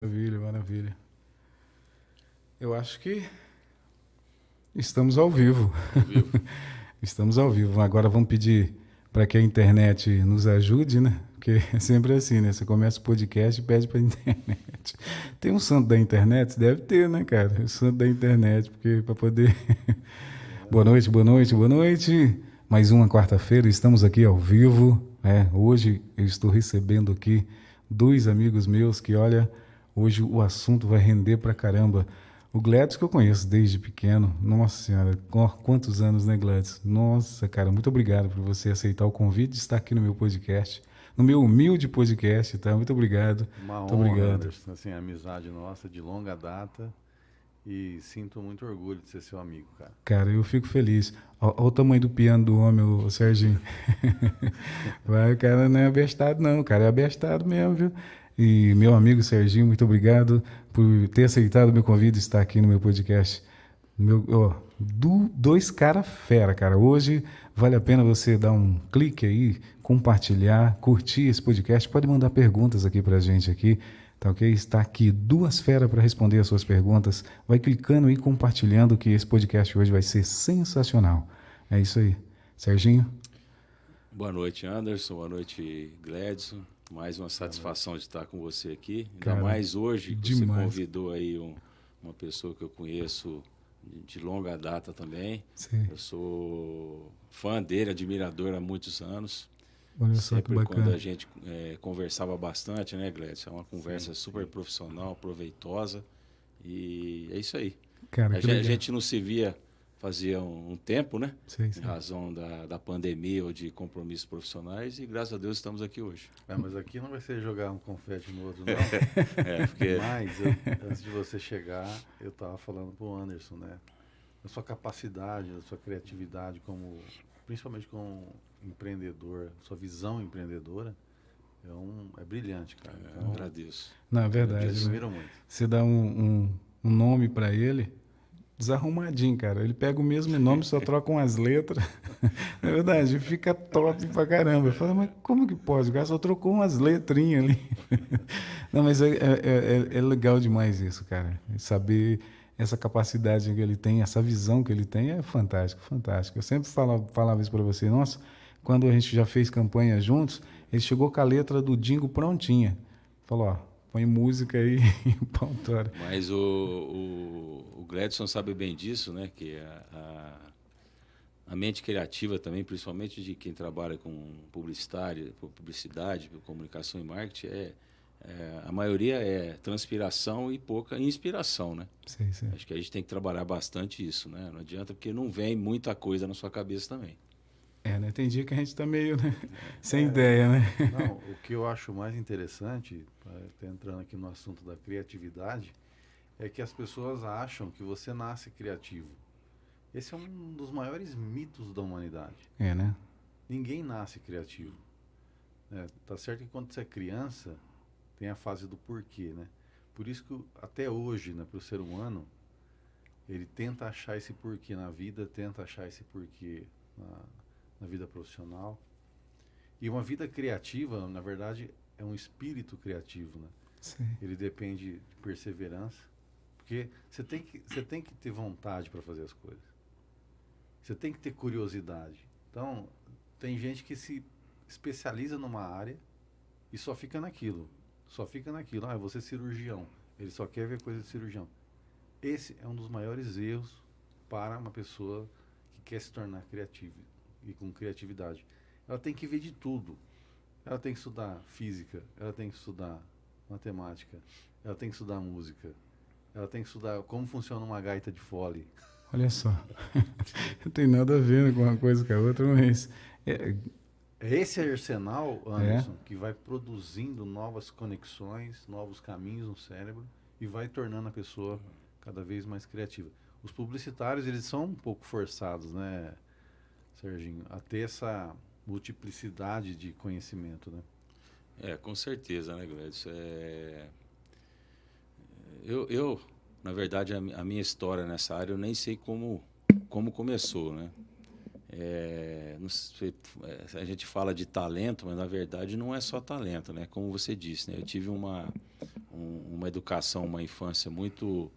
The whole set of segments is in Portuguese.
Maravilha, maravilha. Eu acho que estamos ao vivo. Ao vivo. Estamos ao vivo. Agora vamos pedir para que a internet nos ajude, né? Porque é sempre assim, né? Você começa o podcast e pede para a internet. Tem um santo da internet? Deve ter, né, cara? O santo da internet, porque para poder. Boa noite, boa noite, boa noite. Mais uma quarta-feira, estamos aqui ao vivo. Hoje eu estou recebendo aqui dois amigos meus que, olha, hoje o assunto vai render pra caramba. O Gladys, que eu conheço desde pequeno. Nossa Senhora, quantos anos, né, Gladys? Nossa, cara, muito obrigado por você aceitar o convite de estar aqui no meu podcast, no meu humilde podcast, tá? Muito obrigado. Uma Muito honra, obrigado. Anderson. Assim, amizade nossa de longa data e sinto muito orgulho de ser seu amigo, cara. Cara, eu fico feliz. Olha o tamanho do piano do homem, o Serginho. Vai, cara, não é abestado, não, cara, é abestado mesmo, viu? E meu amigo Serginho, muito obrigado por ter aceitado o meu convite de estar aqui no meu podcast. Dois cara fera, cara. Hoje vale a pena você dar um clique aí, compartilhar, curtir esse podcast. Pode mandar perguntas aqui pra gente aqui, tá ok? Está aqui duas feras para responder as suas perguntas. Vai clicando e compartilhando que esse podcast hoje vai ser sensacional. É isso aí. Serginho? Boa noite, Anderson. Boa noite, Gladson. Mais uma Boa noite. satisfação de estar com você aqui. Ainda Cara, mais hoje que você demais. convidou aí uma pessoa que eu conheço de longa data também. Sim. Eu sou fã dele, admirador há muitos anos. Olha só que Sempre quando bacana. a gente conversava bastante, né, Gladson? É uma conversa Sim, super profissional, proveitosa. E é isso aí. Cara, A que gente, a legal. gente não se via fazia um tempo, né? Sei, Em sei. razão da pandemia ou de compromissos profissionais, e graças a Deus estamos aqui hoje. Mas aqui não vai ser jogar um confete no outro, não. Porque Mas, antes de você chegar, eu estava falando pro Anderson, né? A sua capacidade, a sua criatividade, principalmente como empreendedor, sua visão empreendedora, é brilhante, cara. eu Então, agradeço. Não, é eu te verdade. Né? admiro muito. Você dá um nome para ele, desarrumadinho, cara. Ele pega o mesmo nome, só troca umas letras. É verdade, fica top pra caramba. Eu falo, mas como que pode? O cara só trocou umas letrinhas ali. Não, mas é legal demais isso, cara. Saber essa capacidade que ele tem, essa visão que ele tem é fantástico, fantástico. Eu sempre falava isso para você. Nossa, quando a gente já fez campanha juntos, ele chegou com a letra do Dingo prontinha. Falou, ó, põe música aí e pau tora. Mas o Gladson sabe bem disso, né? Que a mente criativa também, principalmente de quem trabalha com publicidade, comunicação e marketing, a maioria é transpiração e pouca inspiração, né? Sei, sei. Acho que a gente tem que trabalhar bastante isso, né? Não adianta porque não vem muita coisa na sua cabeça também. Né? Tem dia que a gente tá meio, né? Sem É, ideia, né? Não, o que eu acho mais interessante, entrando aqui no assunto da criatividade, é que as pessoas acham que você nasce criativo. Esse é um dos maiores mitos da humanidade. Né? Ninguém nasce criativo. Tá certo que quando você é criança, tem a fase do porquê, né? Por isso que até hoje, né, para o ser humano, ele tenta achar esse porquê na vida, tenta achar esse porquê na vida profissional. E uma vida criativa, na verdade, é um espírito criativo, né? Sim. Ele depende de perseverança, porque você tem que ter vontade para fazer as coisas. Você tem que ter curiosidade. Então, tem gente que se especializa numa área e só fica naquilo. Só fica naquilo. Ah, eu vou ser cirurgião. Ele só quer ver coisa de cirurgião. Esse é um dos maiores erros para uma pessoa que quer se tornar criativa e com criatividade. Ela tem que ver de tudo. Ela tem que estudar física, ela tem que estudar matemática, ela tem que estudar música, ela tem que estudar como funciona uma gaita de fole. Olha só. Não tem nada a ver com uma coisa com a outra, mas. É esse arsenal, Anderson, que vai produzindo novas conexões, novos caminhos no cérebro e vai tornando a pessoa cada vez mais criativa. Os publicitários, eles são um pouco forçados, né, Serginho, a ter essa multiplicidade de conhecimento, né? Com certeza, né, Gladys? Na verdade, a minha história nessa área, eu nem sei como começou, né? Não sei, a gente fala de talento, mas na verdade não é só talento, né? Como você disse, né? Eu tive uma educação, uma infância muito...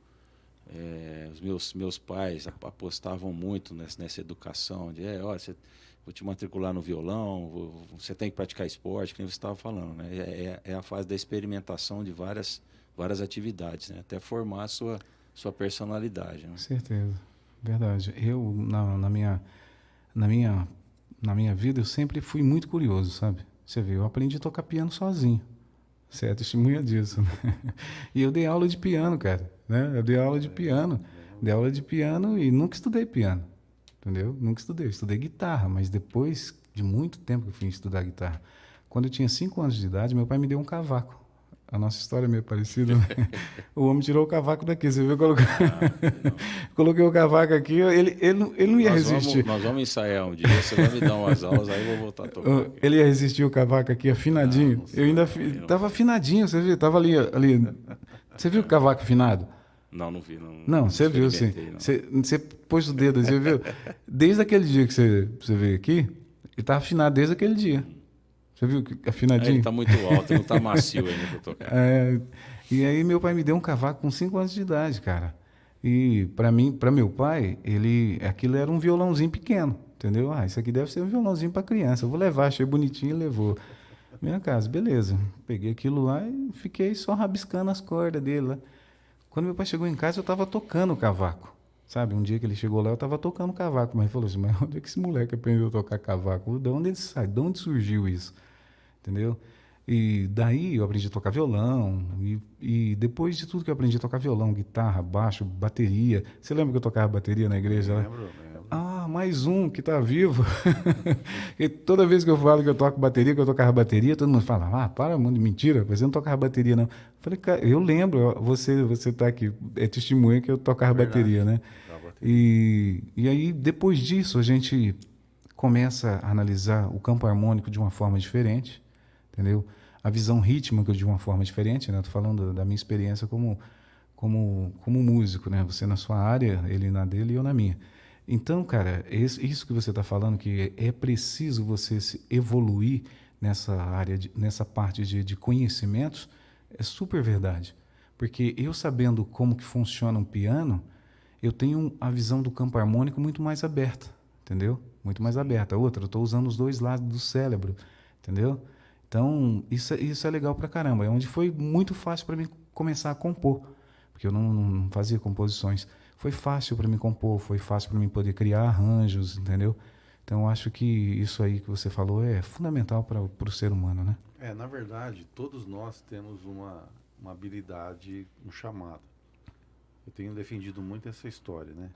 os meus pais apostavam muito nessa educação de, olha, vou te matricular no violão, você tem que praticar esporte, que nem você estava falando, né? É a fase da experimentação de várias atividades, né? Até formar a sua personalidade, né? Certeza, verdade. Eu, na minha vida, eu sempre fui muito curioso, sabe? Você vê, eu aprendi a tocar piano sozinho. Você é testemunha disso, né? E eu dei aula de piano, cara, né? Eu dei aula de piano. Dei aula de piano e nunca estudei piano, entendeu? Nunca estudei. Eu estudei guitarra, mas depois de muito tempo que eu fui estudar guitarra. Quando eu tinha 5 anos de idade, meu pai me deu um cavaco. A nossa história é meio parecida, né? O homem tirou o cavaco daqui, você viu? Coloquei o cavaco aqui, ele não ia resistir. Nós vamos ensaiar um dia, você vai me dar umas aulas, aí eu vou voltar a tocar. Ele ia resistir o cavaco aqui afinadinho. Eu ainda tava afinadinho, você viu? Tava ali. Você viu o cavaco afinado? Não vi. Não, você viu, sim. Você pôs o dedo, você viu? Desde aquele dia que você veio aqui, ele tá afinado desde aquele dia. Você viu que afinadinho? Ele tá muito alto, não tá macio ainda pra tocar. E aí meu pai me deu um cavaco com 5 anos de idade, cara. E para meu pai, aquilo era um violãozinho pequeno, entendeu? Isso aqui deve ser um violãozinho para criança. Eu vou levar, achei bonitinho e levou. Minha casa, beleza. Peguei aquilo lá e fiquei só rabiscando as cordas dele lá. Quando meu pai chegou em casa, eu estava tocando o cavaco. Sabe, um dia que ele chegou lá, eu estava tocando cavaco. Mas ele falou assim, mas onde é que esse moleque aprendeu a tocar cavaco? De onde ele sai? De onde surgiu isso? Entendeu? E daí eu aprendi a tocar violão. E depois de tudo que eu aprendi a tocar violão, guitarra, baixo, bateria. Você lembra que eu tocava bateria na igreja? Lembro. Mais um que está vivo. E toda vez que eu falo que eu toco bateria, que eu tocava bateria, todo mundo fala, para, mano, mentira, você não tocava bateria, não. Eu falei, cara, eu lembro, você está aqui, é testemunha que eu tocava bateria, né? E aí, depois disso, a gente começa a analisar o campo harmônico de uma forma diferente, entendeu? A visão rítmica de uma forma diferente, né? Estou falando da minha experiência como músico, né? Você na sua área, ele na dele e eu na minha. Então, cara, isso que você está falando, que é preciso você se evoluir nessa área, nessa parte de conhecimentos, é super verdade. Porque eu sabendo como que funciona um piano, eu tenho a visão do campo harmônico muito mais aberta, entendeu? Muito mais aberta. Outra, eu estou usando os dois lados do cérebro, entendeu? Então, isso é legal pra caramba. É onde foi muito fácil para mim começar a compor, porque eu não fazia composições. Foi fácil para mim compor, foi fácil para mim poder criar arranjos, entendeu? Então, eu acho que isso aí que você falou é fundamental para o ser humano, né? Na verdade, todos nós temos uma habilidade, um chamado. Eu tenho defendido muito essa história, né?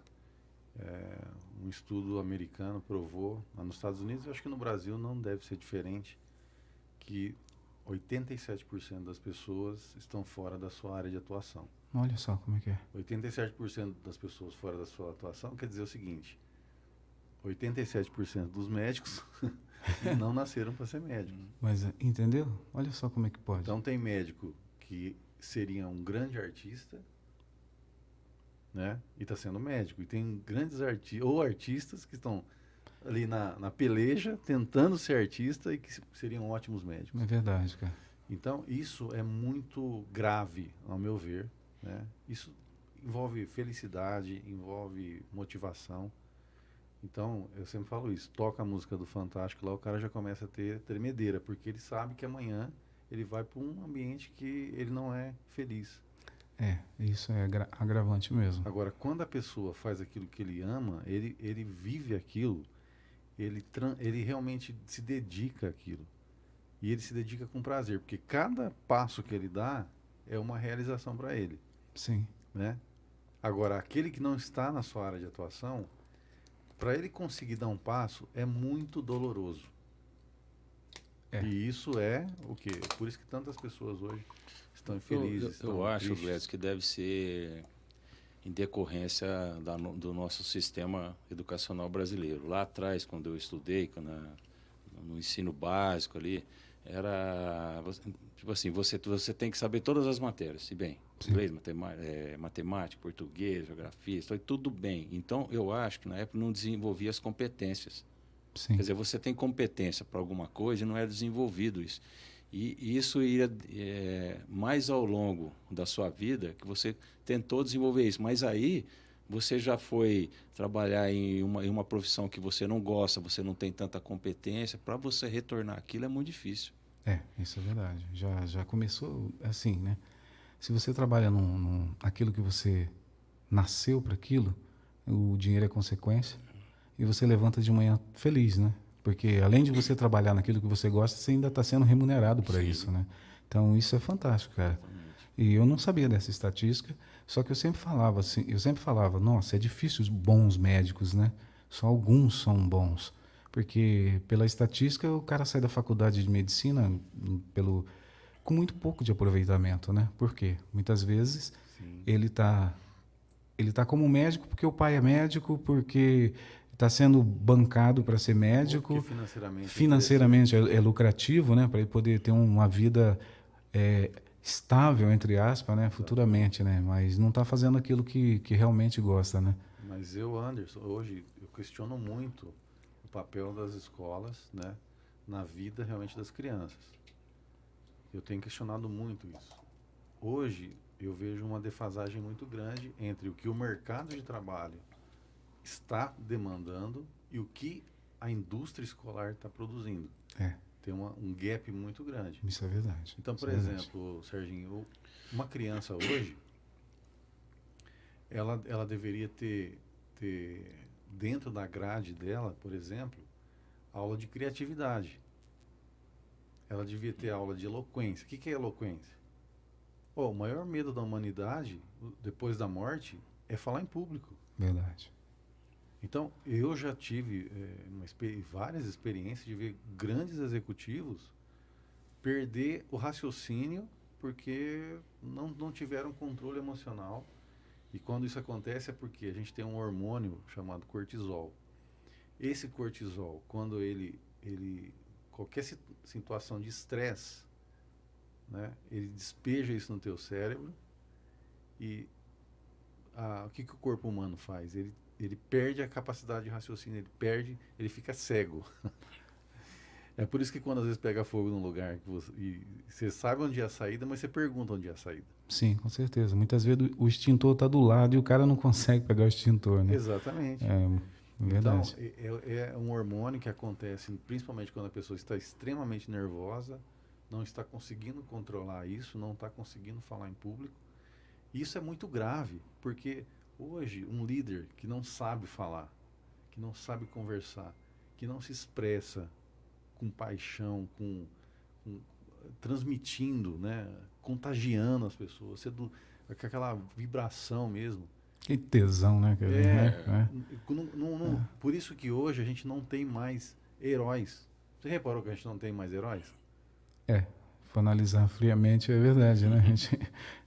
Um estudo americano provou, lá nos Estados Unidos, eu acho que no Brasil não deve ser diferente, que 87% das pessoas estão fora da sua área de atuação. Olha só como é que é. 87% das pessoas fora da sua atuação quer dizer o seguinte, 87% dos médicos não nasceram para ser médico. Mas, entendeu? Olha só como é que pode. Então tem médico que seria um grande artista, né? E está sendo médico. E tem grandes artistas que estão ali na peleja, tentando ser artista e que seriam ótimos médicos. É verdade, cara. Então, isso é muito grave, ao meu ver, né? Isso envolve felicidade, envolve motivação. Então, eu sempre falo isso, toca a música do Fantástico lá, o cara já começa a ter tremedeira, porque ele sabe que amanhã ele vai para um ambiente que ele não é feliz. Isso é agravante mesmo. Agora, quando a pessoa faz aquilo que ele ama, ele vive aquilo, ele realmente se dedica àquilo. E ele se dedica com prazer, porque cada passo que ele dá é uma realização para ele. Sim. Né? Agora, aquele que não está na sua área de atuação, para ele conseguir dar um passo, é muito doloroso. E isso é o quê? Por isso que tantas pessoas hoje estão infelizes. Eu acho, Gledson, que deve ser em decorrência do nosso sistema educacional brasileiro. Lá atrás, quando eu estudei, no ensino básico ali, era tipo assim, você tem que saber todas as matérias, se bem, inglês, matemática, português, geografia, tudo bem. Então, eu acho que na época não desenvolvia as competências. Sim. Quer dizer, você tem competência para alguma coisa e não é desenvolvido isso. E isso ia mais ao longo da sua vida que você tentou desenvolver isso. Mas aí você já foi trabalhar em uma profissão que você não gosta, você não tem tanta competência. Para você retornar aquilo é muito difícil. Isso é verdade. Já começou assim, né? Se você trabalha aquilo que você nasceu para aquilo, o dinheiro é consequência, e você levanta de manhã feliz, né? Porque além de você trabalhar naquilo que você gosta, você ainda está sendo remunerado para isso, né? Então isso é fantástico, cara. E eu não sabia dessa estatística, só que eu sempre falava assim, nossa, é difícil os bons médicos, né? Só alguns são bons. Porque pela estatística o cara sai da faculdade de medicina com muito pouco de aproveitamento, né? Por quê? Muitas vezes ele tá como médico porque o pai é médico, porque está sendo bancado para ser médico, Porque financeiramente é lucrativo, né? Para ele poder ter uma vida estável, entre aspas, né? Futuramente, né? Mas não está fazendo aquilo que realmente gosta, né? Mas eu, Anderson, hoje eu questiono muito o papel das escolas, né, na vida realmente das crianças. Eu tenho questionado muito isso. Hoje eu vejo uma defasagem muito grande entre o que o mercado de trabalho está demandando e o que a indústria escolar está produzindo. Tem um gap muito grande. Isso é verdade. Então, por exemplo, Serginho, uma criança hoje, ela deveria ter dentro da grade dela, por exemplo, aula de criatividade. Ela devia ter aula de eloquência. O que é eloquência? O maior medo da humanidade, depois da morte, é falar em público. Verdade. Então, eu já tive várias experiências de ver grandes executivos perder o raciocínio porque não tiveram controle emocional. E quando isso acontece é porque a gente tem um hormônio chamado cortisol. Esse cortisol, quando qualquer situação de estresse, né, ele despeja isso no teu cérebro e o que o corpo humano faz? Ele perde a capacidade de raciocínio, ele fica cego. É por isso que quando às vezes pega fogo num lugar e você sabe onde é a saída, mas você pergunta onde é a saída. Sim, com certeza. Muitas vezes o extintor está do lado e o cara não consegue pegar o extintor, né? Exatamente. Verdade. Então, é um hormônio que acontece principalmente quando a pessoa está extremamente nervosa, não está conseguindo controlar isso, não está conseguindo falar em público. Isso é muito grave, porque hoje um líder que não sabe falar, que não sabe conversar, que não se expressa com paixão, transmitindo, né, contagiando as pessoas, com aquela vibração mesmo. Que tesão, né? Por isso que hoje a gente não tem mais heróis. Você reparou que a gente não tem mais heróis? For analisar friamente, é verdade, né? A gente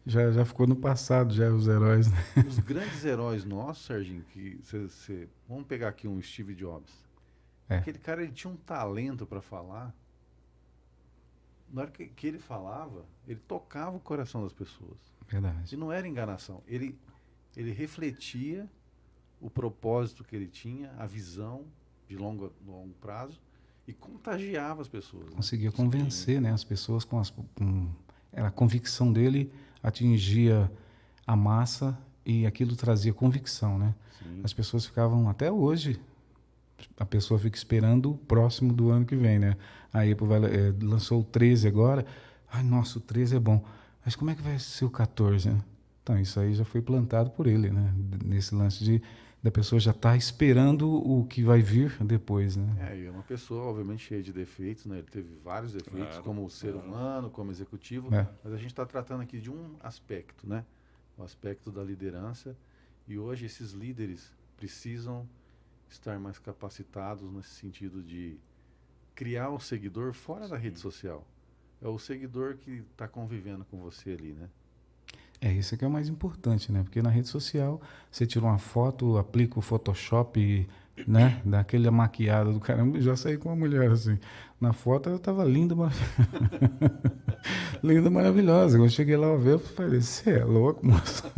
já ficou no passado, já os heróis, né? Os grandes heróis nossos, Serginho, vamos pegar aqui um Steve Jobs. Aquele cara, ele tinha um talento para falar. Na hora que ele falava, ele tocava o coração das pessoas. Verdade. E não era enganação. Ele refletia o propósito que ele tinha, a visão de longo prazo e contagiava as pessoas. Né? Conseguia convencer, né, as pessoas a convicção dele atingia a massa e aquilo trazia convicção, né? Sim. As pessoas ficavam, até hoje, a pessoa fica esperando o próximo do ano que vem, né? Aí lançou o 13 agora. Ai, nossa, o 13 é bom. Mas como é que vai ser o 14, né? Então, isso aí já foi plantado por ele, né? Nesse lance da pessoa já estar esperando o que vai vir depois, né? E é uma pessoa, obviamente, cheia de defeitos, né? Ele teve vários defeitos, como ser humano, como executivo. Mas a gente está tratando aqui de um aspecto, né? O aspecto da liderança. E hoje esses líderes precisam estar mais capacitados nesse sentido de criar o seguidor fora da rede social. É o seguidor que está convivendo com você ali, né? Isso que é o mais importante, né? Porque na rede social você tira uma foto, aplica o Photoshop, né? Dá aquela maquiada do caramba. Já saí com uma mulher assim. Na foto ela estava linda, linda, maravilhosa. Quando eu cheguei lá a ver, eu falei, você é louco, moça?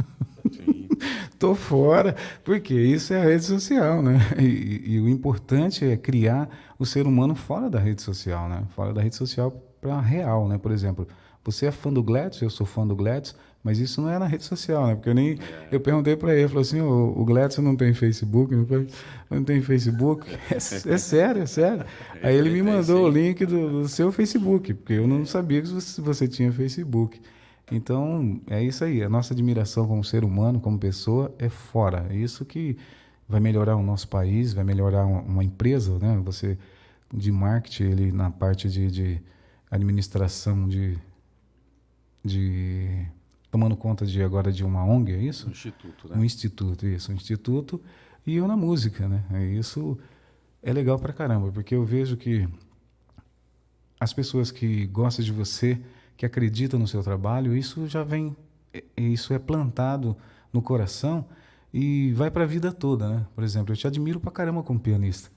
Tô fora, porque isso é a rede social, né? E o importante é criar o ser humano fora da rede social, né? Fora da rede social real, né? Por exemplo, você é fã do Gladys, eu sou fã do Gladys, mas isso não é na rede social, né? Porque eu perguntei para ele, falou assim, o Gladys não tem Facebook? Não tem Facebook? É sério, é sério. Aí ele me mandou o link do seu Facebook, porque eu não sabia que você tinha Facebook. Então, é isso aí. A nossa admiração como ser humano, como pessoa, é fora. É isso que vai melhorar o nosso país, vai melhorar uma empresa, né? Você, de marketing, ele na parte de administração, tomando conta agora de uma ONG, é isso? Um instituto, né? Um instituto, isso. Um instituto. E eu na música, né? Isso é legal pra caramba, porque eu vejo que as pessoas que gostam de você, que acreditam no seu trabalho, isso já vem, isso é plantado no coração e vai para a vida toda, né? Por exemplo, eu te admiro pra caramba como pianista,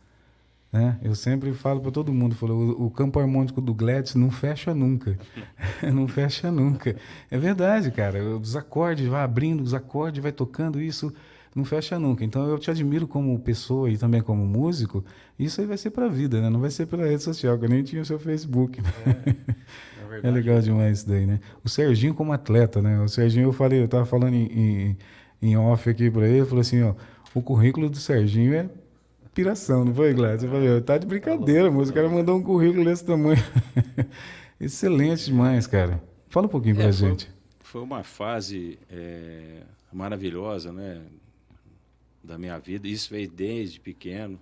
né? Eu sempre falo para todo mundo, o campo harmônico do Gladys não fecha nunca, não fecha nunca. É verdade, cara. Os acordes vai abrindo, os acordes vai tocando, isso não fecha nunca. Então eu te admiro como pessoa e também como músico. Isso aí vai ser para a vida, né? Não vai ser pela rede social, que eu nem tinha o seu Facebook. Né? É verdade. É legal demais isso daí, né? O Serginho como atleta, né? O Serginho, eu tava falando em off aqui para ele, falou assim, ó, o currículo do Serginho é piração, não foi, Gladys? Eu falei, tá de brincadeira, moço, o cara mandou um currículo desse tamanho. Excelente demais, cara. Fala um pouquinho pra gente. Foi uma fase maravilhosa, né, da minha vida. Isso veio desde pequeno.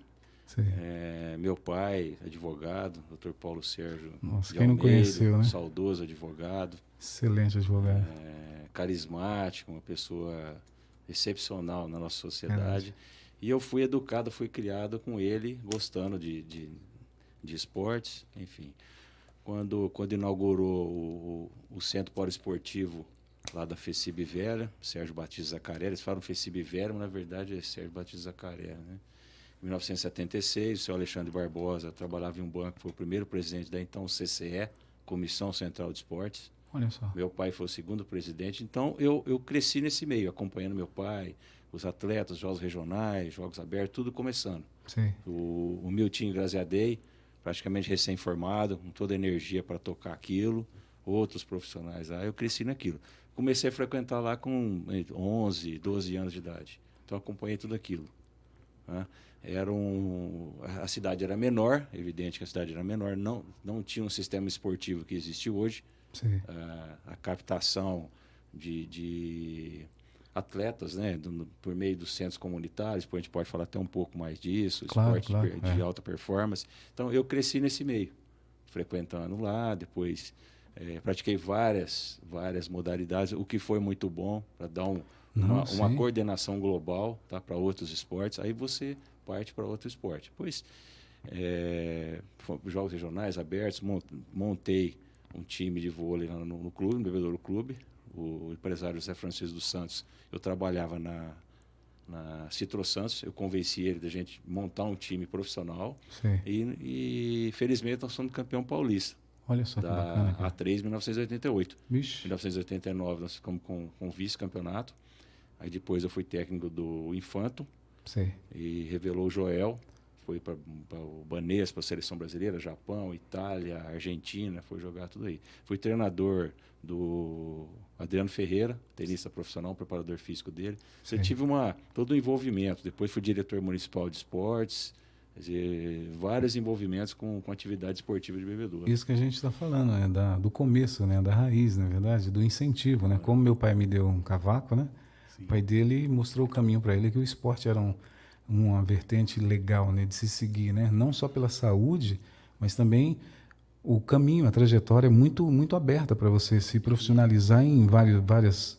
Meu pai, advogado, Dr. Paulo Sérgio Nossa, de quem não Almeida, conheceu, né? saudoso advogado. Excelente advogado. Carismático, uma pessoa excepcional na nossa sociedade. E eu fui educado, fui criado com ele, gostando de esportes, enfim. Quando inaugurou o Centro Poliesportivo lá da FECIB Vera, Sérgio Batista Zaccaré, eles falam FECIB Vera, mas na verdade é Sérgio Batista Zaccaré, né? Em 1976, o senhor Alexandre Barbosa trabalhava em um banco, foi o primeiro presidente da então CCE, Comissão Central de Esportes. Olha só. Meu pai foi o segundo presidente, então eu cresci nesse meio, acompanhando meu pai, os atletas, jogos regionais, jogos abertos, tudo começando. Sim. O Miltinho Graziadei, praticamente recém-formado, com toda a energia para tocar aquilo, outros profissionais lá, eu cresci naquilo. Comecei a frequentar lá com 11, 12 anos de idade, então acompanhei tudo aquilo. Né? A cidade era menor, evidente que a cidade era menor, não tinha um sistema esportivo que existe hoje. Sim. A captação de atletas, né, por meio dos centros comunitários, depois a gente pode falar até um pouco mais disso, claro, esporte de alta performance. Então, eu cresci nesse meio, frequentando lá, depois pratiquei várias modalidades, o que foi muito bom para dar uma coordenação global, tá, para outros esportes. Aí você parte para outro esporte. Depois, jogos regionais abertos, montei um time de vôlei no clube, no Bebedouro Clube. O empresário José Francisco dos Santos, eu trabalhava na Citro Santos, eu convenci ele da gente montar um time profissional. Sim. E felizmente nós somos campeão paulista. Olha só que bacana. Da A3 em 1988. Vixe. Em 1989 nós ficamos com vice-campeonato. Aí depois eu fui técnico do Infanto. Sim. E revelou o Joel. Foi para o Banês, para a seleção brasileira, Japão, Itália, Argentina, foi jogar tudo aí. Fui treinador do Adriano Ferreira, tenista profissional, preparador físico dele. Você tive todo um envolvimento. Depois fui diretor municipal de esportes, quer dizer, vários envolvimentos com atividade esportiva de Bebedouro. Isso que a gente está falando, né? Do começo, né? Da raiz, na verdade, do incentivo, né? Como meu pai me deu um cavaco, né? Sim. O pai dele mostrou o caminho para ele, que o esporte era uma vertente legal, né, de se seguir, né? Não só pela saúde, mas também o caminho, a trajetória é muito, muito aberta para você se profissionalizar em várias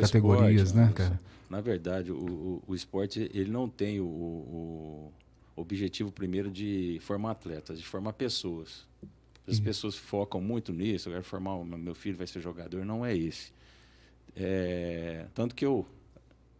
categorias, esporte, né, cara? Na verdade, o esporte ele não tem o objetivo primeiro de formar atletas, de formar pessoas. As pessoas focam muito nisso, eu quero formar, meu filho vai ser jogador, não é esse. Tanto que eu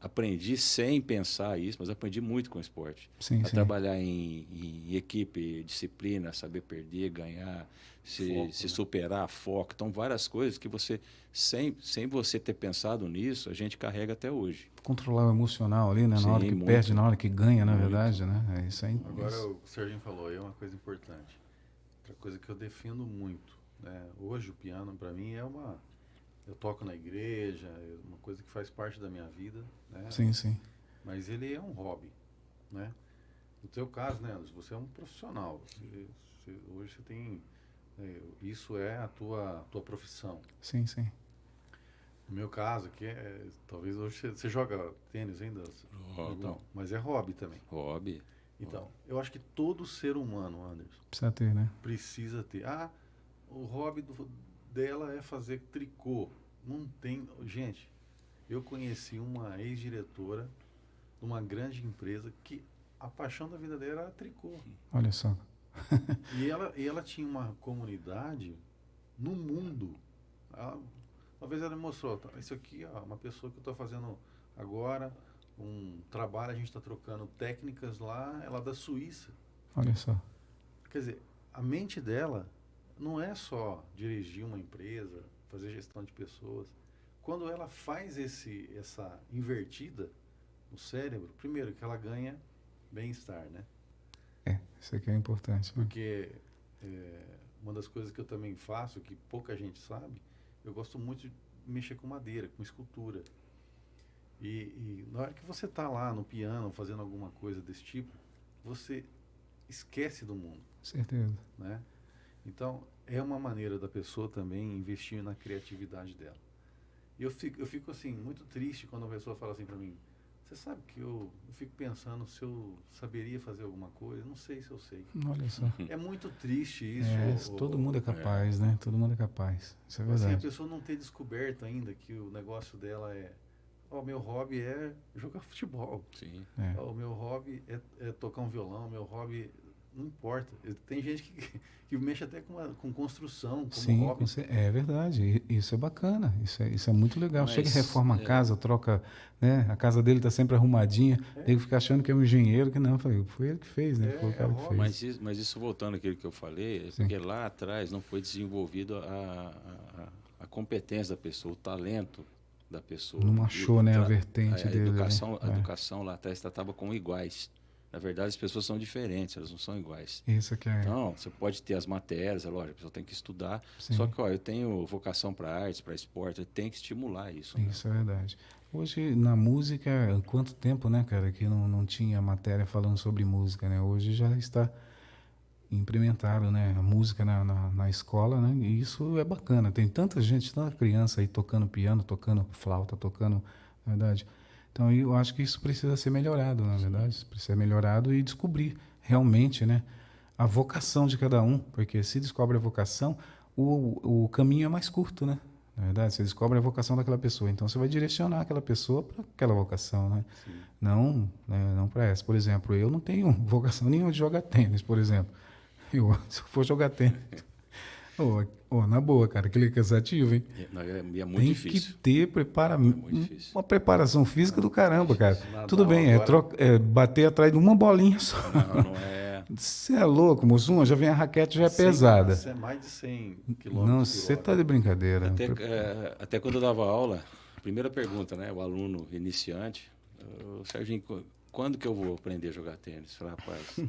aprendi sem pensar isso, mas aprendi muito com o esporte. Sim. Trabalhar em equipe, disciplina, saber perder, ganhar, se superar, foco. Então, várias coisas que você, sem você ter pensado nisso, a gente carrega até hoje. Controlar o emocional ali, né? Sim, na hora que perde, na hora que ganha, na verdade, né? É isso aí. Agora, o Serginho falou aí uma coisa importante. Outra coisa que eu defendo muito. né? Hoje o piano para mim é uma... Eu toco na igreja, é uma coisa que faz parte da minha vida, né? Sim, sim. Mas ele é um hobby, né? No teu caso, né, Anderson, você é um profissional. Hoje você tem... isso é a tua profissão. Sim, sim. No meu caso, que talvez hoje você joga tênis ainda? Jogo. Então, mas é hobby também. Hobby. Então, eu acho que todo ser humano, Anderson, Precisa ter, né? precisa ter. Ah, o hobby dela é fazer tricô. Não tem... Gente, eu conheci uma ex-diretora de uma grande empresa que a paixão da vida dela era tricô. Olha só. E ela tinha uma comunidade no mundo. Uma vez ela me mostrou, tá, isso aqui é uma pessoa que eu estou fazendo agora, um trabalho, a gente está trocando técnicas lá, ela é da Suíça. Olha só. Quer dizer, a mente dela não é só dirigir uma empresa, fazer gestão de pessoas. Quando ela faz essa invertida no cérebro, primeiro que ela ganha bem-estar, né? Isso aqui é importante, né? Porque uma das coisas que eu também faço, que pouca gente sabe, eu gosto muito de mexer com madeira, com escultura. E na hora que você está lá no piano, fazendo alguma coisa desse tipo, você esquece do mundo, Certeza. né? Então, é uma maneira da pessoa também investir na criatividade dela. E eu fico assim, muito triste quando a pessoa fala assim para mim, você sabe que eu fico pensando se eu saberia fazer alguma coisa, não sei se eu sei. Olha só. É muito triste isso. Todo mundo é capaz, né? Todo mundo é capaz. Isso é Assim, a verdade. pessoa não ter descoberto ainda que o negócio dela é, meu hobby é jogar futebol. Sim. O meu hobby é tocar um violão, meu hobby não importa. Tem gente que mexe até com construção, como Sim, hobby. é verdade. Isso é bacana. Isso é muito legal. Chega e Mas, reforma a casa, troca, né? A casa dele está sempre arrumadinha. Ele fica achando que é um engenheiro, que não. Foi ele que fez, né? Foi o cara que fez. Mas isso voltando àquilo que eu falei, é Sim. porque lá atrás não foi desenvolvido a competência da pessoa, o talento da pessoa. Não achou, né, a vertente dele. A educação lá atrás tratava como iguais. Na verdade, as pessoas são diferentes, elas não são iguais. Isso que é. Então, você pode ter as matérias, é lógico, a pessoa tem que estudar. Sim. Só que, eu tenho vocação para artes, para esporte, eu tenho que estimular isso. Né? Isso é verdade. Hoje, na música, quanto tempo, né, cara, que não tinha matéria falando sobre música, né? Hoje já está implementado, né, a música na escola, né? E isso é bacana. Tem tanta gente, tanta criança aí tocando piano, tocando flauta, tocando, na verdade. Então, eu acho que isso precisa ser melhorado, na verdade. Precisa ser melhorado e descobrir realmente, né, a vocação de cada um. Porque se descobre a vocação, o caminho é mais curto, né? Na verdade, você descobre a vocação daquela pessoa. Então, você vai direcionar aquela pessoa para aquela vocação, né? Sim. Não para essa. Por exemplo, eu não tenho vocação nenhuma de jogar tênis, por exemplo. Se eu for jogar tênis... na boa, cara, aquele é cansativo, hein? É muito Tem difícil. que ter uma preparação física do caramba, cara. Tudo bem, bater atrás de uma bolinha só. Não é... Você é louco, moço, já vem a raquete, já é pesada. Isso é mais de 100 quilômetros. Não, você tá de brincadeira. Até quando eu dava aula, primeira pergunta, né? O aluno iniciante, Serginho, quando que eu vou aprender a jogar tênis? Eu falei, rapaz...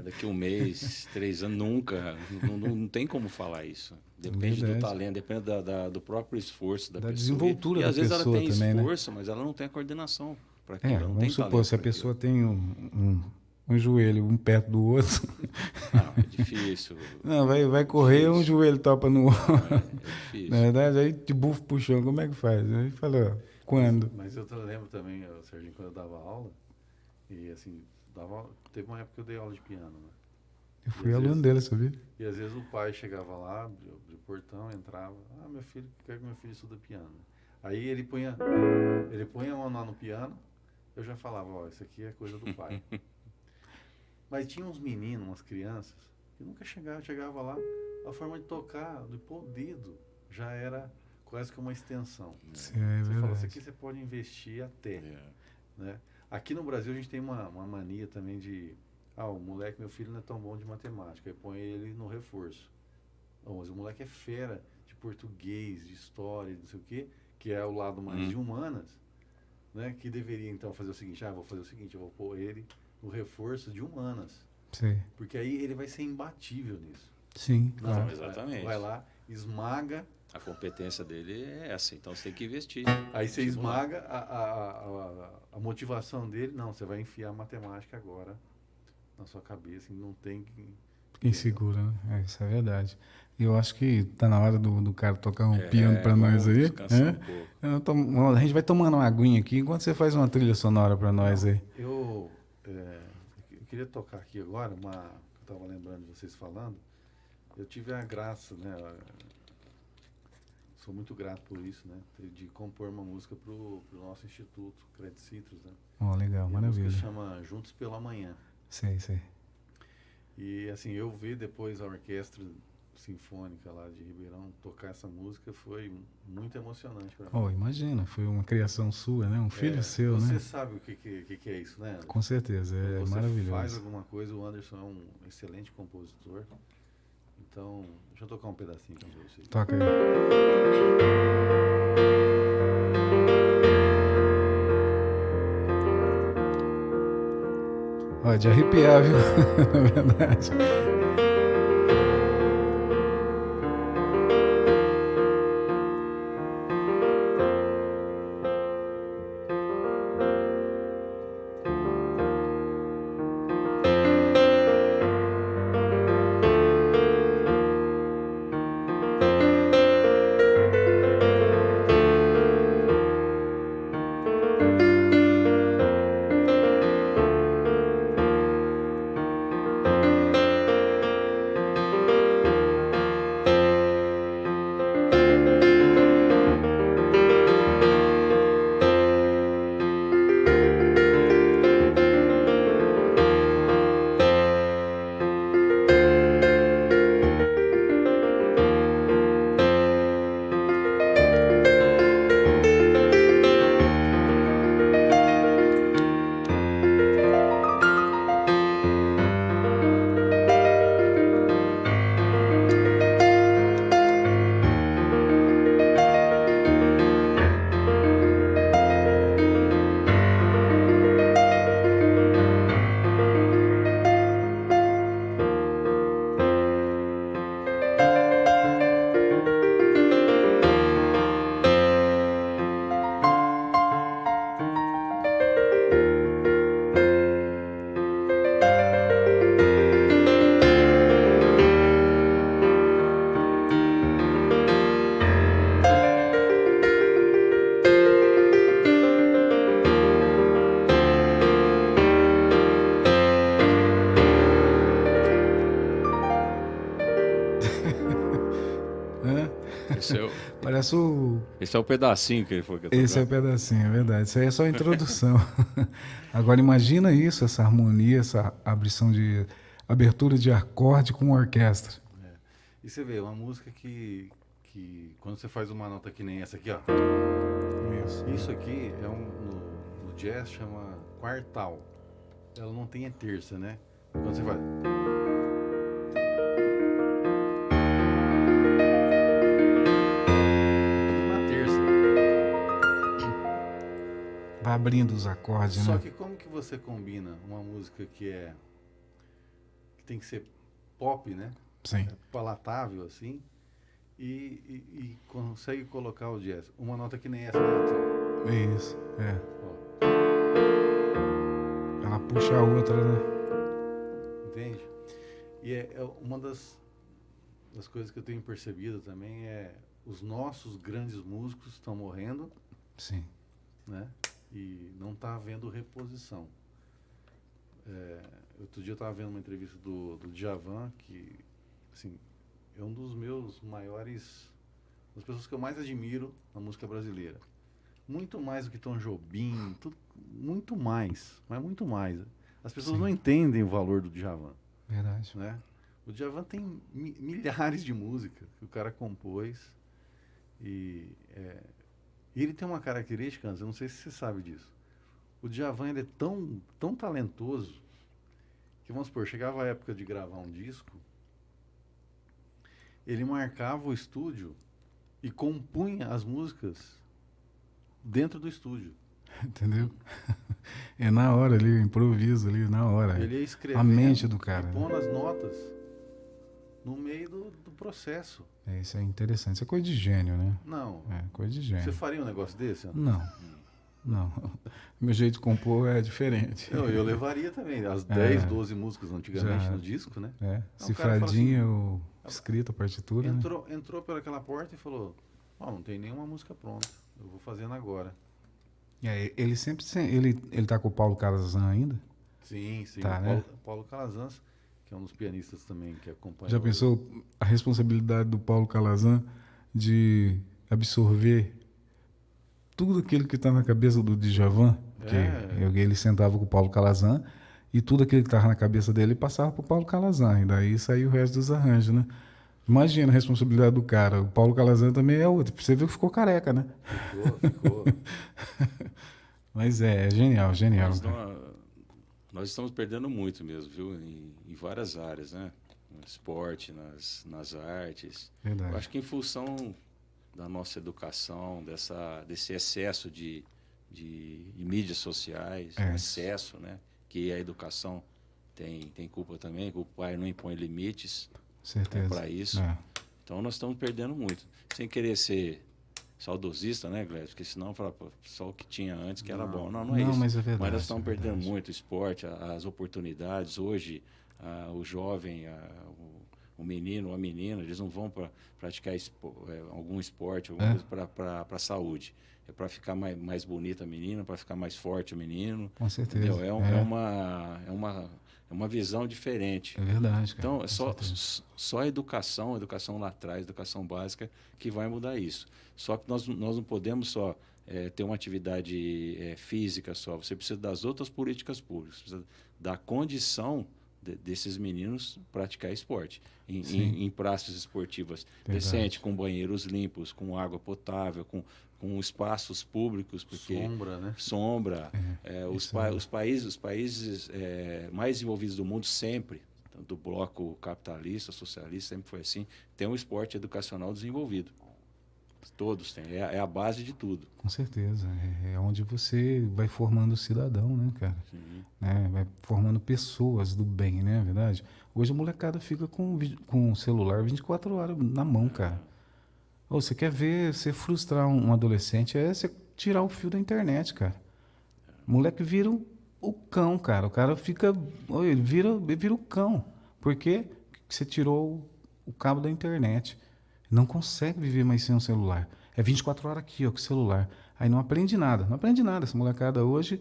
daqui um mês, 3 anos, nunca. Não tem como falar isso. Depende do talento, depende do próprio esforço da pessoa. Desenvoltura e da pessoa também, às vezes ela tem também, esforço, né? Mas ela não tem a coordenação para aquilo. Ela não Vamos tem supor, se a pessoa tem um joelho um perto do outro... Não, é difícil. Não, vai correr, difícil. Um joelho topa no outro. É difícil. Na verdade, aí te bufo pro chão, como é que faz? Aí fala, quando? Mas eu lembro também, Serginho, quando eu dava aula, e assim... Teve uma época que eu dei aula de piano, né? Eu fui aluno dele, sabia? E às vezes o pai chegava lá, abria o portão, entrava, meu filho, quero que meu filho estuda piano. Aí ele punha a mão lá no piano, eu já falava, isso aqui é coisa do pai. Mas tinha uns meninos, umas crianças, que nunca chegava lá, a forma de tocar, de pôr o dedo, já era quase que uma extensão. Sim, você fala, isso aqui você pode investir até, né? Aqui no Brasil a gente tem uma mania também de... o moleque, meu filho não é tão bom de matemática. Aí põe ele no reforço. Mas o moleque é fera de português, de história, não sei o quê, que é o lado mais de humanas, né? Que deveria então fazer o seguinte, vou fazer o seguinte, eu vou pôr ele no reforço de humanas. Sim. Porque aí ele vai ser imbatível nisso. Sim, Não, claro. exatamente. Vai lá, esmaga, A competência dele é essa, então você tem que investir. aí você estimular. esmaga a motivação dele. Não, você vai enfiar matemática agora na sua cabeça e não tem que... Fiquei seguro, né? Isso é verdade. E eu acho que tá na hora do cara tocar um piano pra Vamos nós aí. descansar um pouco. A gente vai tomando uma aguinha aqui enquanto você faz uma trilha sonora pra nós aí. Eu queria tocar aqui agora, eu estava lembrando de vocês falando, eu tive a graça, né, sou muito grato por isso, né, de compor uma música pro nosso instituto, Credit Citrus, né. Ó, legal, E a música maravilha. chama Juntos pela Manhã. Sei. E assim, eu vi depois a orquestra sinfônica lá de Ribeirão tocar essa música, foi muito emocionante para mim. Oh, imagina, foi uma criação sua, né? Um filho seu, você né? sabe o que é isso, né, Anderson? Com certeza, é Quando você maravilhoso. faz alguma coisa, o Anderson é um excelente compositor. Então, deixa eu tocar um pedacinho aqui pra vocês. Toca aí. Ó, de arrepiar, viu? Na verdade. Parece o. Esse é o pedacinho que ele foi que eu Esse é o pedacinho, é verdade. Isso aí é só a introdução. Agora imagina isso, essa harmonia, essa abertura de acorde com orquestra. E você vê, uma música que quando você faz uma nota que nem essa aqui, ó. Isso aqui é no jazz chama quartal. Ela não tem a terça, né? Quando você faz. Vai abrindo os acordes, Só né? que como que você combina uma música que tem que ser pop, né? Sim. Palatável, assim, e consegue colocar o jazz. Uma nota que nem essa, né? Isso, é. Ó. Ela puxa a outra, né? Entende? E uma das coisas que eu tenho percebido também os nossos grandes músicos estão morrendo, Sim. né? E não está havendo reposição. Outro dia eu estava vendo uma entrevista do Djavan, que assim, é um dos meus maiores, das pessoas que eu mais admiro na música brasileira. Muito mais do que Tom Jobim, muito mais, mas muito mais. As pessoas Sim. não entendem o valor do Djavan. Verdade. Né? O Djavan tem milhares de músicas que o cara compôs e ele tem uma característica, eu não sei se você sabe disso. O Djavan ele é tão talentoso que, vamos supor, chegava a época de gravar um disco, ele marcava o estúdio e compunha as músicas dentro do estúdio. Entendeu? É na hora ali, improviso ali, na hora. Ele ia escrevendo, a mente do cara. e pondo Né? as notas no meio do processo. Isso é interessante. Isso é coisa de gênio, né? Não. É, coisa de Você gênio. faria um negócio desse? Ana? Não, não. Meu jeito de compor é diferente. Eu levaria também. As É. 10, 12 músicas antigamente Já. no disco, né? É, Então, o cara fala assim, cifradinho, escrita, partitura, né? entrou pelaquela porta e falou: Ó, não tem nenhuma música pronta. Eu vou fazendo agora. Ele sempre, ele tá com o Paulo Calazan ainda? Sim, sim. Tá, o né? Paulo Calazans, que é um dos pianistas também que acompanha. Já pensou a responsabilidade do Paulo Calazan de absorver tudo aquilo que está na cabeça do Djavan? Porque ele sentava com o Paulo Calazan e tudo aquilo que estava na cabeça dele passava para o Paulo Calazan. E daí saiu o resto dos arranjos, né? Imagina a responsabilidade do cara. O Paulo Calazan também é outro. Você viu que ficou careca, né? Ficou. Mas é genial, genial. Mas nós estamos perdendo muito mesmo, viu? Em várias áreas, né? No esporte, nas artes. Verdade. Eu acho que em função da nossa educação, desse excesso de mídias sociais, o excesso, né? Que a educação tem culpa também, que o pai não impõe limites para isso. É. Então nós estamos perdendo muito. Sem querer ser saudosista, né, Glédio? Porque senão fala, pô, só o que tinha antes que era bom. Não é isso. Mas é verdade. Mas nós estamos perdendo muito o esporte, as oportunidades. Hoje, o jovem, o menino ou a menina, eles não vão para praticar algum esporte, alguma coisa para a saúde. É para ficar mais bonita a menina, para ficar mais forte o menino. Com certeza. Entendeu? É uma visão diferente. É verdade, cara. Então, só a educação lá atrás, educação básica, que vai mudar isso. Só que nós não podemos só ter uma atividade física só. Você precisa das outras políticas públicas. Você precisa da condição desses meninos praticar esporte. Em praças esportivas decentes, com banheiros limpos, com água potável, com espaços públicos, porque sombra, né? Os países mais desenvolvidos do mundo sempre, do bloco capitalista, socialista, sempre foi assim, tem um esporte educacional desenvolvido. Todos têm, é a base de tudo. Com certeza, é onde você vai formando o cidadão, né, cara? Sim. Vai formando pessoas do bem, né, é verdade? Hoje a molecada fica com o celular 24 horas na mão, cara. Ou você quer ver, você frustrar um adolescente, é você tirar o fio da internet, cara. O moleque vira o cão, cara. O cara fica, ele vira o cão. Por quê? Porque você tirou o cabo da internet. Não consegue viver mais sem um celular. É 24 horas aqui, ó, com o celular. Aí não aprende nada. Não aprende nada. Essa molecada hoje,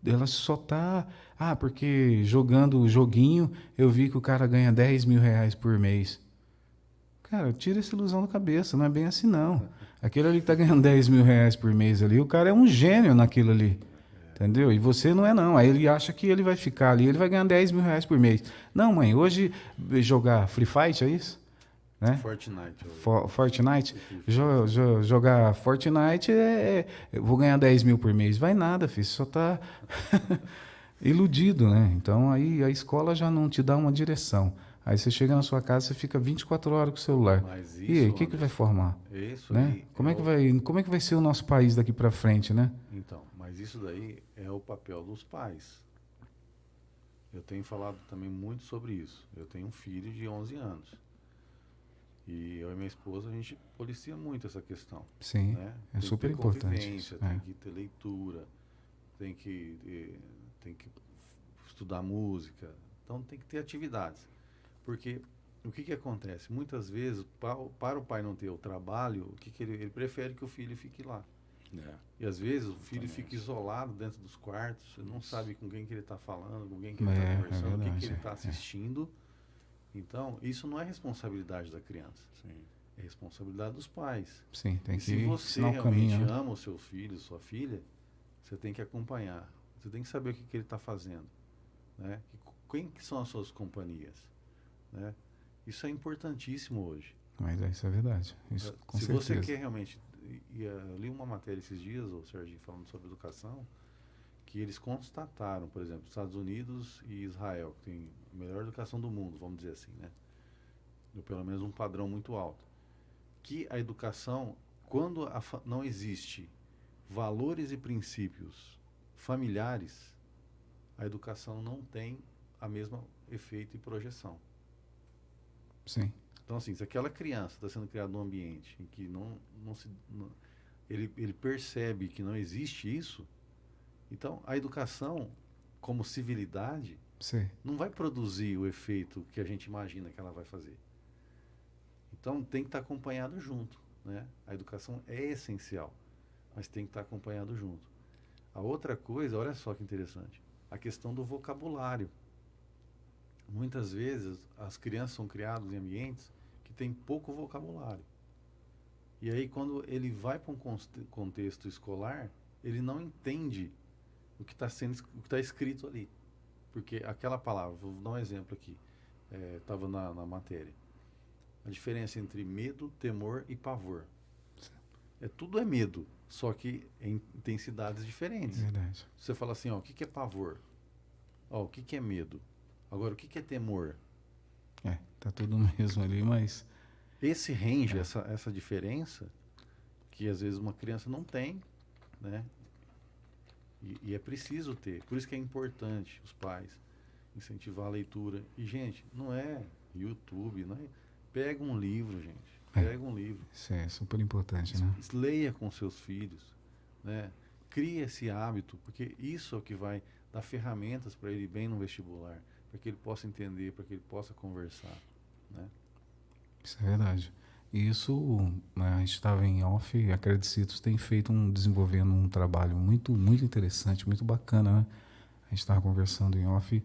ela só tá... porque jogando o joguinho, eu vi que o cara ganha 10 mil reais por mês. Cara, tira essa ilusão da cabeça. Não é bem assim, não. Aquele ali que tá ganhando 10 mil reais por mês ali, o cara é um gênio naquilo ali. Entendeu? E você não é, não. Aí ele acha que ele vai ficar ali, ele vai ganhar 10 mil reais por mês. Não, mãe, hoje jogar Free Fight, é isso? Né? Fortnite. Jogar Fortnite eu vou ganhar 10 mil por mês. Vai nada, filho. Você só tá iludido, né? Então aí a escola já não te dá uma direção. Aí você chega na sua casa, você fica 24 horas com o celular. Mas isso, e aí, o que vai formar? Isso né? aí Como é que vai ser o nosso país daqui para frente, né? Então, mas isso daí é o papel dos pais. Eu tenho falado também muito sobre isso. Eu tenho um filho de 11 anos. E eu e minha esposa, a gente policia muito essa questão. Sim, né? é super importante. Tem que ter leitura, tem que estudar música. Então tem que ter atividades. Porque o que acontece? Muitas vezes, para o pai não ter o trabalho, ele prefere que o filho fique lá. E às vezes o filho fica isolado dentro dos quartos, não sabe com quem que ele está falando, com quem que ele está conversando, o que ele está assistindo. Então, isso não é responsabilidade da criança. Sim. É responsabilidade dos pais. Sim, tem que se você ensinar o caminho, realmente ama o seu filho, sua filha, você tem que acompanhar. Você tem que saber o que ele está fazendo. Né? Quem que são as suas companhias? Né? Isso é importantíssimo hoje. Mas isso é verdade. Isso, com se certeza. você quer realmente... Eu li uma matéria esses dias, o Serginho, falando sobre educação, que eles constataram, por exemplo, Estados Unidos e Israel, que tem a melhor educação do mundo, vamos dizer assim, né? Ou pelo menos um padrão muito alto. Que a educação, quando não existe valores e princípios familiares, a educação não tem a mesma efeito e projeção. Sim. Então, assim, se aquela criança está sendo criada num ambiente em que ele percebe que não existe isso, então a educação, como civilidade, Sei. não vai produzir o efeito que a gente imagina que ela vai fazer. Então, tem que estar acompanhado junto, né? A educação é essencial, mas tem que estar acompanhado junto. A outra coisa, olha só que interessante, a questão do vocabulário. Muitas vezes as crianças são criadas em ambientes que têm pouco vocabulário. E aí quando ele vai para um contexto escolar, ele não entende o que está escrito ali. Porque aquela palavra, vou dar um exemplo aqui, estava na matéria. A diferença entre medo, temor e pavor. Tudo é medo, só que em intensidades diferentes. Verdade. Você fala assim, ó, o que é pavor? Ó, o que é medo? Agora, o que é temor? Tá tudo mesmo ali, mas... Esse range, essa diferença, que às vezes uma criança não tem, né? E é preciso ter. Por isso que é importante os pais incentivar a leitura. E, gente, não é YouTube, não é... Pega um livro, gente. Pega um livro. Isso é super importante, né? Leia com seus filhos, né? Crie esse hábito, porque isso é o que vai dar ferramentas para ele ir bem no vestibular, para que ele possa entender, para que ele possa conversar, né? Isso é verdade. E isso, né, a gente estava em off, a Credicitos tem desenvolvendo um trabalho muito, muito interessante, muito bacana, né? A gente estava conversando em off,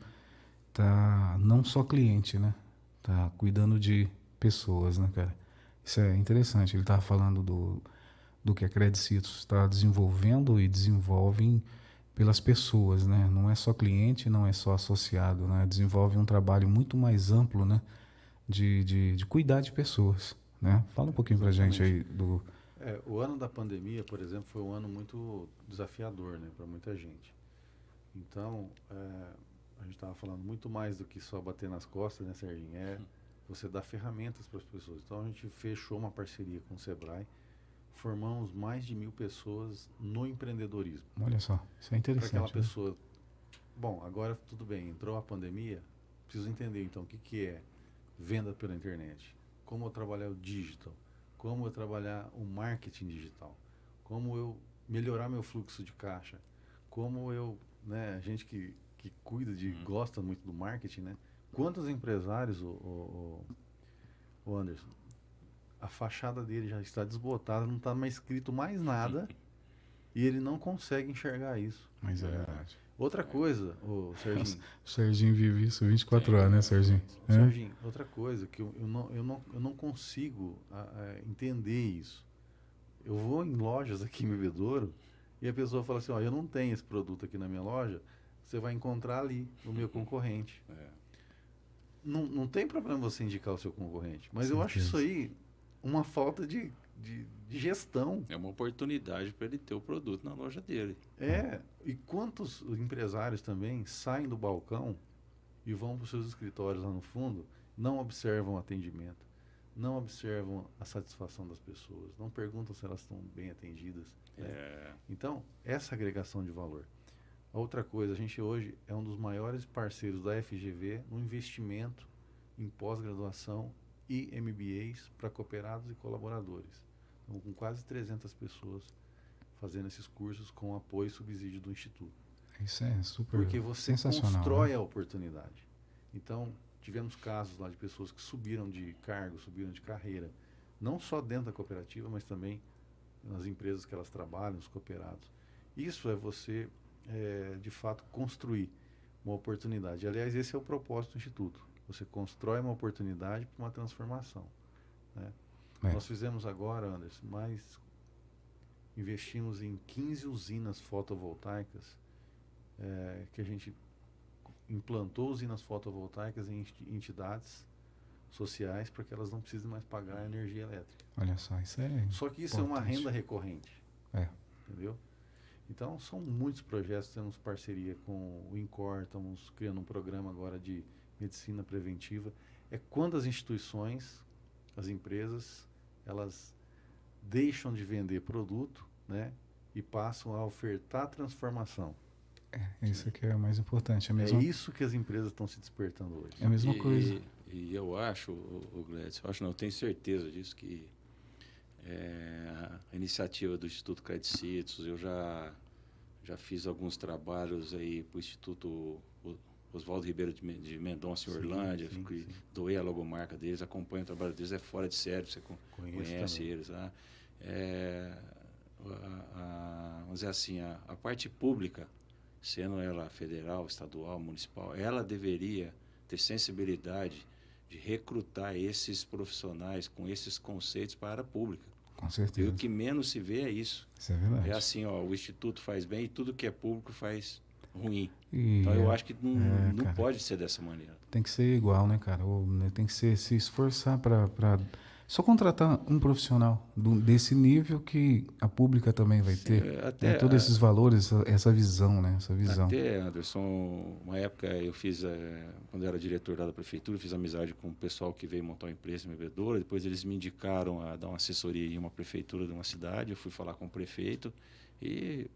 tá não só cliente, né? Tá cuidando de pessoas, né, cara? Isso é interessante. Ele estava falando do que a Credicitos está desenvolvendo e desenvolvem pelas pessoas, né? Não é só cliente, não é só associado, né? Desenvolve um trabalho muito mais amplo, né? De cuidar de pessoas, né? Fala um pouquinho pra gente aí do... O ano da pandemia, por exemplo, foi um ano muito desafiador, né? Para muita gente. Então, a gente estava falando muito mais do que só bater nas costas, né, Serginho? Você dar ferramentas para as pessoas. Então, a gente fechou uma parceria com o Sebrae, formamos mais de 1.000 pessoas no empreendedorismo. Olha só, isso é interessante. Para aquela pessoa, bom, agora tudo bem, entrou a pandemia, preciso entender então o que é venda pela internet, como eu trabalhar o digital, como eu trabalhar o marketing digital, como eu melhorar meu fluxo de caixa, como eu, né, a gente que cuida gosta muito do marketing, né? Quantos empresários, o Anderson, a fachada dele já está desbotada, não está mais escrito mais nada e ele não consegue enxergar isso. Mas é verdade. Outra coisa, o Serginho. O Serginho vive isso 24 horas, né, Serginho? Serginho, outra coisa que eu não consigo entender isso. Eu vou em lojas aqui em Bebedouro e a pessoa fala assim, ó, eu não tenho esse produto aqui na minha loja, você vai encontrar ali o meu concorrente. Não tem problema você indicar o seu concorrente, mas eu acho isso aí uma falta de gestão. É uma oportunidade para ele ter o produto na loja dele. E quantos empresários também saem do balcão e vão para os seus escritórios lá no fundo, não observam o atendimento, não observam a satisfação das pessoas, não perguntam se elas estão bem atendidas. Né? Então, essa agregação de valor. A outra coisa, a gente hoje é um dos maiores parceiros da FGV no investimento em pós-graduação e MBAs para cooperados e colaboradores. Então, com quase 300 pessoas fazendo esses cursos com apoio e subsídio do Instituto. Isso é super Porque você sensacional, constrói, né? a oportunidade. Então, tivemos casos lá de pessoas que subiram de cargo, subiram de carreira, não só dentro da cooperativa, mas também nas empresas que elas trabalham, os cooperados. Isso é você, de fato, construir uma oportunidade. Aliás, esse é o propósito do Instituto. Você constrói uma oportunidade para uma transformação. Né? Nós fizemos agora, Anderson, investimos em 15 usinas fotovoltaicas, que a gente implantou usinas fotovoltaicas em entidades sociais para que elas não precisem mais pagar energia elétrica. Olha só, isso é Só que isso importante. é uma renda recorrente. Entendeu? Então, são muitos projetos, temos parceria com o INCOR, estamos criando um programa agora de medicina preventiva. É quando as instituições, as empresas, elas deixam de vender produto, né, e passam a ofertar transformação. Isso que é o mais importante. É isso que as empresas estão se despertando hoje. É a mesma coisa. E eu acho, o Gladys, eu acho não, eu tenho certeza disso, que a iniciativa do Instituto Credicitos, eu já fiz alguns trabalhos aí para o Instituto Oswaldo Ribeiro de Mendonça, em Orlândia, doei a logomarca deles, acompanho o trabalho deles, é fora de série, você conhece eles. Tá? Vamos dizer assim, a parte pública, sendo ela federal, estadual, municipal, ela deveria ter sensibilidade de recrutar esses profissionais com esses conceitos para a área pública. Com certeza. E o que menos se vê é isso. Isso é verdade. É assim, o Instituto faz bem e tudo que é público faz ruim. E então eu acho que não pode ser dessa maneira. Tem que ser igual, né, cara? Ou, né, tem que se esforçar para só contratar um profissional desse nível que a pública também vai ter. Até todos esses valores, essa visão, né? Essa visão. Até, Anderson, uma época eu fiz, quando eu era diretor lá da prefeitura, fiz amizade com o pessoal que veio montar uma empresa em Bebedouro. Depois eles me indicaram a dar uma assessoria em uma prefeitura de uma cidade. Eu fui falar com o prefeito e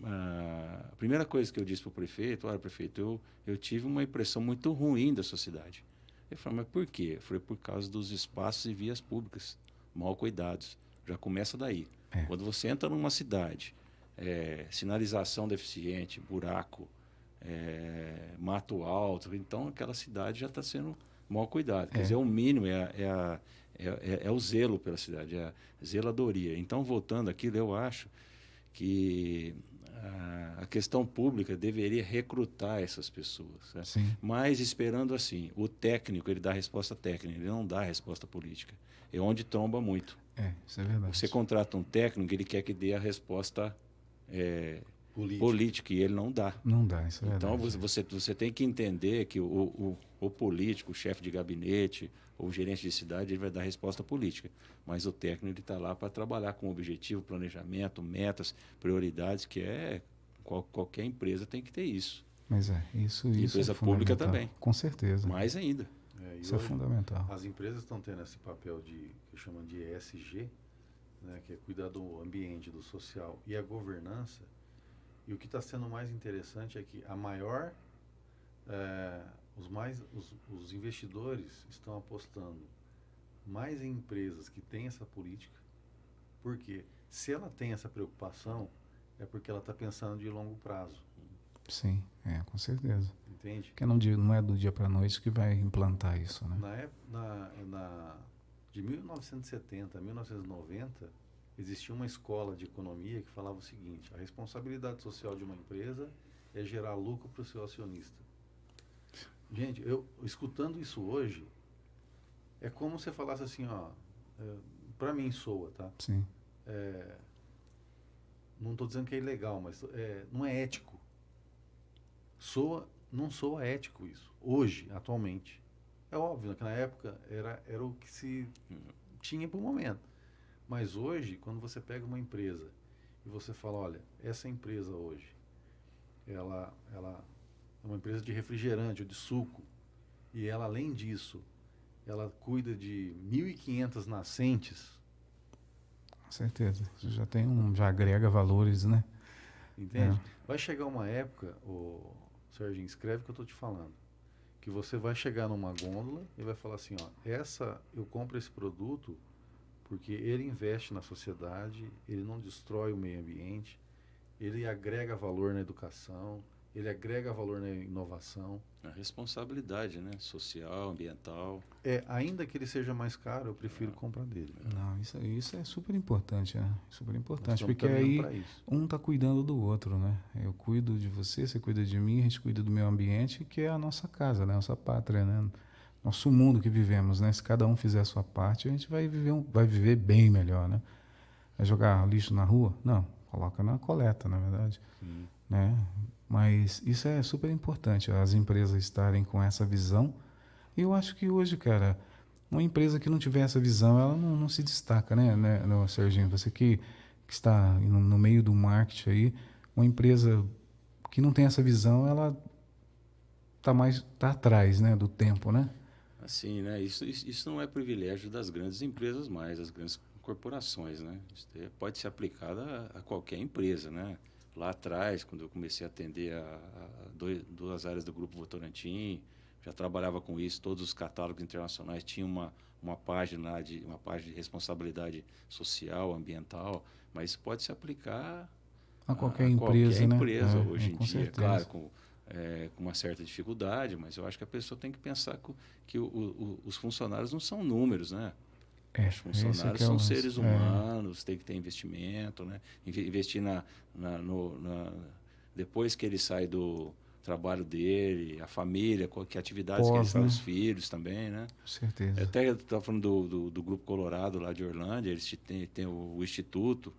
a primeira coisa que eu disse para o prefeito: olha, prefeito, eu tive uma impressão muito ruim da sua cidade. Ele falou: mas por quê? Eu falei: por causa dos espaços e vias públicas mal cuidados. Já começa daí. Quando você entra numa cidade, sinalização deficiente, buraco, mato alto, então aquela cidade já está sendo mal cuidada. Quer dizer, o mínimo é o zelo pela cidade, é a zeladoria. Então, voltando àquilo, eu acho que a questão pública deveria recrutar essas pessoas, né? Mas esperando assim, o técnico, ele dá a resposta técnica, ele não dá a resposta política. É onde tromba muito. Isso é verdade. Você contrata um técnico, ele quer que dê a resposta política, e ele não dá. Não dá, isso é verdade. Então você tem que entender que o político, o chefe de gabinete, ou o gerente de cidade, ele vai dar a resposta política. Mas o técnico está lá para trabalhar com objetivo, planejamento, metas, prioridades, que qualquer empresa tem que ter isso. Mas isso empresa pública também. Com certeza. Mais ainda. Isso é fundamental. As empresas estão tendo esse papel que chamam de ESG, né, que é cuidar do ambiente, do social e a governança. E o que está sendo mais interessante é que os investidores estão apostando mais em empresas que têm essa política, porque se ela tem essa preocupação, é porque ela está pensando de longo prazo. Sim, com certeza. Entende? Porque não é do dia para a noite que vai implantar isso, né? De 1970 a 1990, existia uma escola de economia que falava o seguinte: a responsabilidade social de uma empresa é gerar lucro para o seu acionista. Gente, eu escutando isso hoje, é como se você falasse assim, para mim soa, tá? Sim. Não estou dizendo que é ilegal, mas não é ético. Não soa ético isso, hoje, atualmente. É óbvio, que na época era o que se tinha para o momento. Mas hoje, quando você pega uma empresa e você fala: olha, essa empresa hoje, ela é uma empresa de refrigerante ou de suco, e ela, além disso, ela cuida de 1.500 nascentes. Com certeza. Isso já agrega valores, né? Entende? Vai chegar uma época, Serginho, escreve o que eu estou te falando, que você vai chegar numa gôndola e vai falar assim: eu compro esse produto porque ele investe na sociedade, ele não destrói o meio ambiente, ele agrega valor na educação, ele agrega valor na inovação. A responsabilidade, né? Social, ambiental. Ainda que ele seja mais caro, eu prefiro comprar dele. Não, isso é super importante, né? Super importante, porque aí um está cuidando do outro, né? Eu cuido de você, você cuida de mim, a gente cuida do meio ambiente, que é a nossa casa, né? Nossa pátria, né? Nosso mundo que vivemos, né? Se cada um fizer a sua parte, a gente vai viver bem melhor, né? Vai jogar lixo na rua? Não, coloca na coleta, na verdade. Sim. Né? Mas isso é super importante, as empresas estarem com essa visão. E eu acho que hoje, cara, uma empresa que não tiver essa visão, ela não se destaca, né, Serginho? Você que está no meio do marketing aí, uma empresa que não tem essa visão, ela tá atrás, né, do tempo, né? Assim, né? Isso não é privilégio das grandes empresas mais, das grandes corporações, né? Isso pode ser aplicado a qualquer empresa, né? Lá atrás, quando eu comecei a atender duas áreas do Grupo Votorantim, já trabalhava com isso, todos os catálogos internacionais tinham uma página lá uma página de responsabilidade social, ambiental, mas isso pode se aplicar A qualquer a qualquer empresa, né? empresa hoje em Com dia, certeza. claro, com uma certa dificuldade, mas eu acho que a pessoa tem que pensar que os funcionários não são números, né? Os Esse funcionários que é o são lance. seres humanos, tem que ter investimento, né? Investir depois que ele sai do trabalho dele, a família, que atividades que ele Pós, faz, né? os filhos também, né? Com certeza. Até eu estava falando do Grupo Colorado lá de Orlândia, eles têm o Instituto,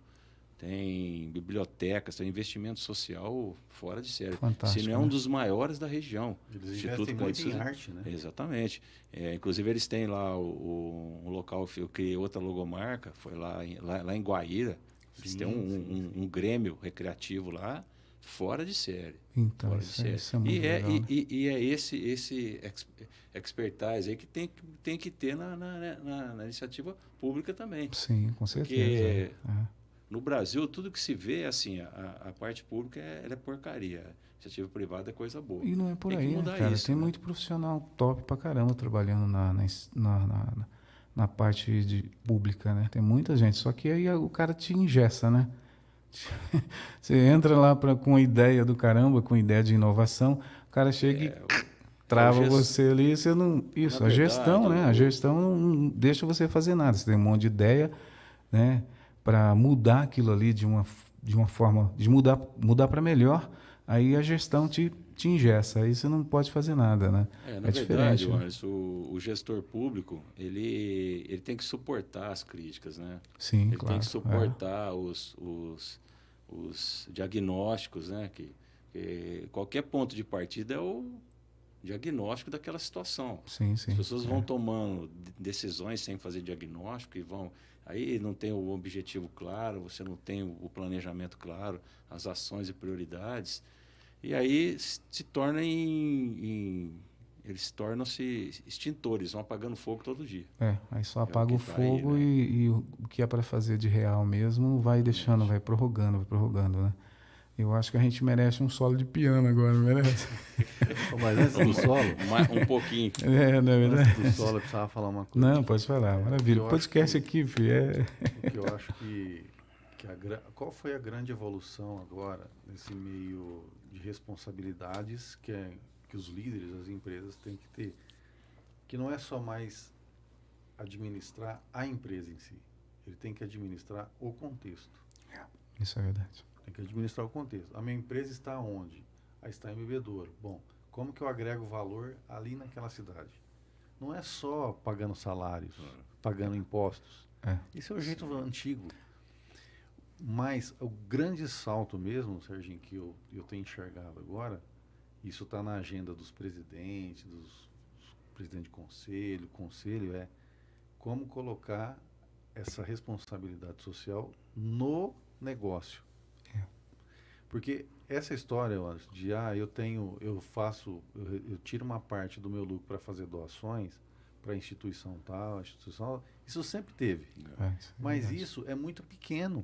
tem bibliotecas, tem investimento social fora de série. Fantástico, Se não é um né? dos maiores da região. Eles Instituto investem muito em arte, né? Exatamente. Inclusive, eles têm lá um local, eu criei outra logomarca, foi lá em Guaíra. Eles têm um grêmio recreativo lá, fora de série. Então, Fora de série. isso é muito legal, né? E é esse expertise aí que tem que ter na iniciativa pública também. Sim, com Porque certeza. no Brasil, tudo que se vê, assim, a parte pública ela é porcaria. A iniciativa privada é coisa boa. E não é por Tem que aí, né, mudar cara? isso, Tem né? muito profissional top pra caramba trabalhando na parte pública, né? Tem muita gente. Só que aí o cara te engessa, né? Você entra lá com uma ideia do caramba, com ideia de inovação, o cara chega e trava você ali, você não. Isso, Na a gestão, verdade, né? A gestão não deixa você fazer nada. Você tem um monte de ideia, né? Para mudar aquilo ali de uma forma, de mudar para melhor, aí a gestão te engessa, aí você não pode fazer nada, né? Na verdade, diferente, né? Anderson, o gestor público, ele tem que suportar as críticas, né? Sim, Ele claro. tem que suportar os diagnósticos, né? Que qualquer ponto de partida é o diagnóstico daquela situação. Sim, sim. As pessoas vão tomando decisões sem fazer diagnóstico e vão... Aí não tem o objetivo claro, você não tem o planejamento claro, as ações e prioridades. E aí se torna eles tornam-se extintores, vão apagando fogo todo dia. Aí só apaga o que tá fogo aí, né? e o que é para fazer de real mesmo vai deixando, vai prorrogando, né? Eu acho que a gente merece um solo de piano agora, não merece? Mas antes do solo, Um pouquinho. Não é verdade? antes do solo eu precisava falar uma coisa. Não, pode falar, maravilha. Eu acho Podcast que- aqui, filho, O que eu acho que qual foi a grande evolução agora nesse meio de responsabilidades que os líderes, as empresas têm que ter, que não é só mais administrar a empresa em si, ele tem que administrar o contexto. Isso é verdade. Tem que administrar o contexto. A minha empresa está onde? Está em Bebedouro. Bom, como que eu agrego valor ali naquela cidade? Não é só pagando salários, pagando impostos. Esse é o jeito antigo. Mas o grande salto mesmo, Serginho, que eu tenho enxergado agora, isso está na agenda dos presidentes, dos presidentes de conselho, é como colocar essa responsabilidade social no negócio. Porque essa história de eu tiro uma parte do meu lucro para fazer doações para instituição tal, isso sempre teve. Mas isso é muito pequeno.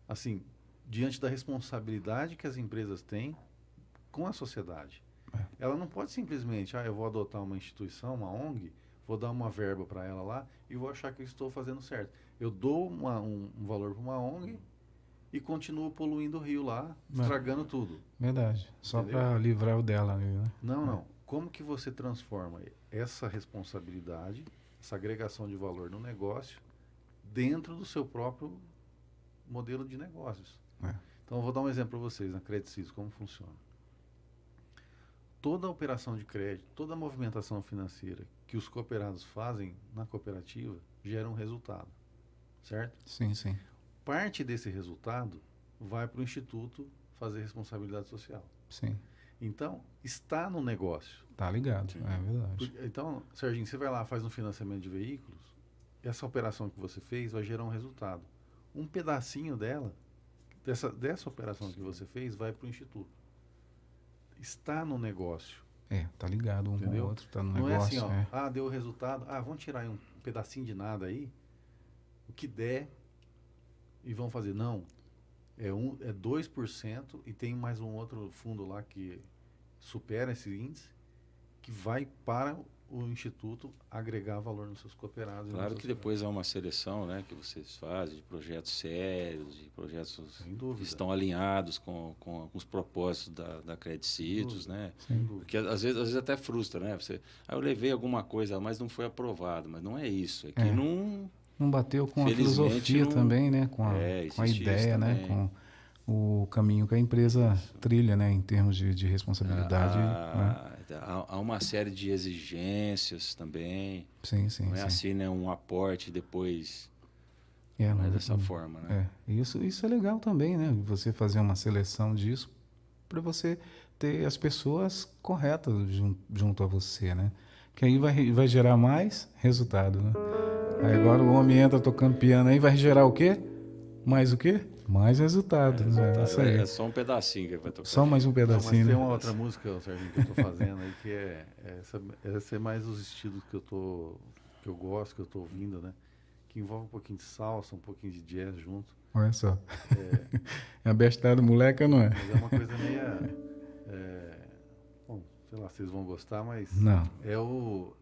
Assim, diante da responsabilidade que as empresas têm com a sociedade. Ela não pode simplesmente, eu vou adotar uma instituição, uma ONG, vou dar uma verba para ela lá e vou achar que eu estou fazendo certo. Eu dou um valor para uma ONG e continuo poluindo o rio lá, estragando tudo. Verdade. Só para livrar o dela ali, né? Não. Como que você transforma essa responsabilidade, essa agregação de valor no negócio, dentro do seu próprio modelo de negócios? Então, eu vou dar um exemplo para vocês, na Credit Suisse, como funciona. Toda a operação de crédito, toda a movimentação financeira que os cooperados fazem na cooperativa gera um resultado, certo? Sim, sim. Parte desse resultado vai para o Instituto fazer responsabilidade social. Sim. Então, está no negócio. Tá ligado, é verdade. Então, Serginho, você vai lá, faz um financiamento de veículos, essa operação que você fez vai gerar um resultado. Um pedacinho dessa operação que você fez, vai para o Instituto. Está no negócio. Tá ligado um com o outro, tá no Não negócio. Não é assim, deu o resultado, vamos tirar aí um pedacinho de nada aí, o que der, e vão fazer. Não, é 2% e tem mais um outro fundo lá que supera esse índice que vai para o Instituto agregar valor nos seus cooperados. Claro que depois há uma seleção, né, que vocês fazem de projetos sérios, de projetos que estão alinhados com os propósitos da Credicitos, né? Porque às vezes até frustra, né? Eu levei alguma coisa, mas não foi aprovado. Mas não é isso. É que não bateu com a filosofia também, né? Com a ideia, né? Com o caminho que a empresa trilha, né? Em termos de responsabilidade. Né? Há uma série de exigências também. Sim. Não é assim, né? Um aporte depois. Não é dessa forma, né? Isso é legal também, né? Você fazer uma seleção disso para você ter as pessoas corretas junto a você, né? Que aí vai gerar mais resultado, né? Aí agora o homem entra tocando piano aí, vai gerar o quê? Mais o quê? Mais resultado. É só um pedacinho que vai tocar. Só mais um pedacinho. Mas tem né? uma outra música, Serginho, que eu tô fazendo aí, que essa é mais os estilos que eu gosto, que eu tô ouvindo, né? Que envolve um pouquinho de salsa, um pouquinho de jazz junto. Olha só. É a bestada moleca, não é? Mas é uma coisa meio... bom, sei lá, vocês vão gostar, mas... Não. É o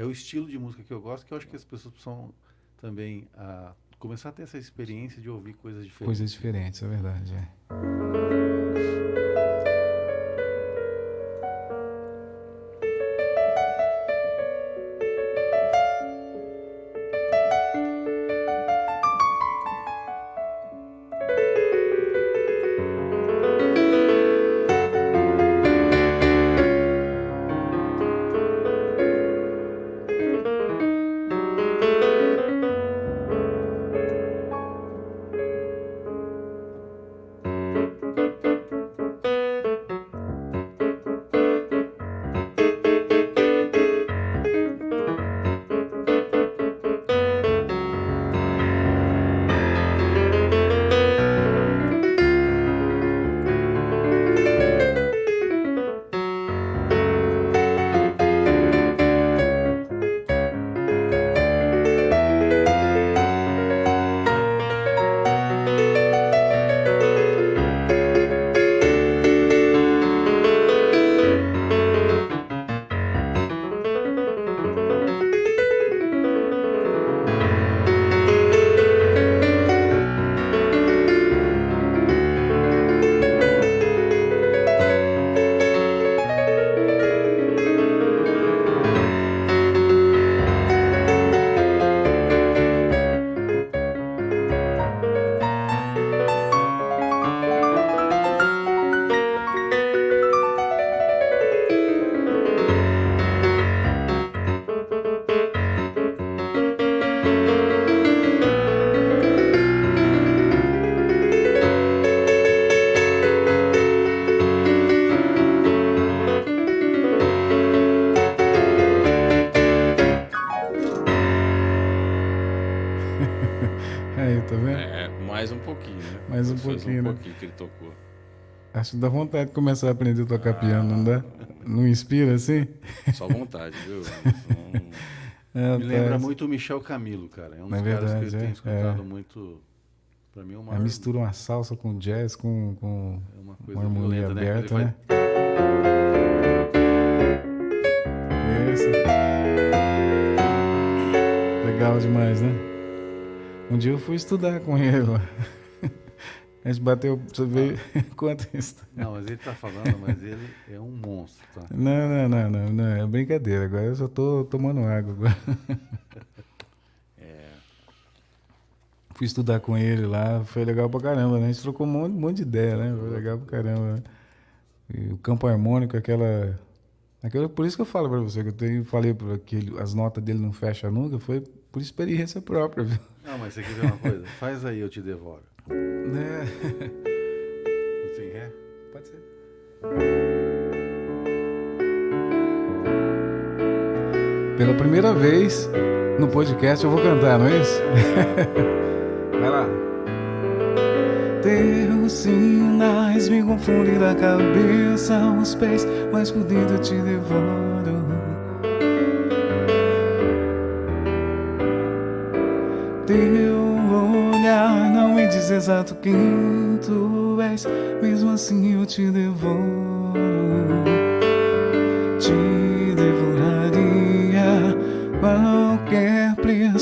estilo de música que eu gosto, que eu acho que as pessoas precisam também começar a ter essa experiência de ouvir coisas diferentes. Coisas diferentes, é verdade. Aí, tá vendo? Mais um pouquinho, né? Mais um pouquinho, né? Que ele tocou. Acho que dá vontade de começar a aprender a tocar piano, não dá? Não inspira assim? Só vontade, viu? Me lembra muito o Michel Camilo, cara. É um dos caras que eu tenho escutado muito. Pra mim é uma... mistura uma salsa com jazz, com uma coisa uma harmonia violenta, aberta, né? Isso. Legal demais, né? Um dia eu fui estudar com ele lá. A gente bateu, você vê quanto isso. Não, mas ele tá falando, mas ele é um monstro, tá? Não, é brincadeira. Agora eu só tô tomando água agora. Fui estudar com ele lá, foi legal pra caramba, né? A gente trocou um monte de ideia, né? Foi legal pra caramba, né? E o campo harmônico, aquela... Por isso que eu falo pra você, que falei que as notas dele não fecham nunca, foi por experiência própria, viu? Não, mas você quer ver uma coisa? Faz aí, eu te devoro. Né? Você quer? Pode ser. Pela primeira vez no podcast eu vou cantar, não é isso? Vai lá. Teus sinais me confundem da cabeça aos pés, mas por dentro eu te devoro. Teu olhar não me diz exato quem tu és, mesmo assim eu te devoro. Te devoro.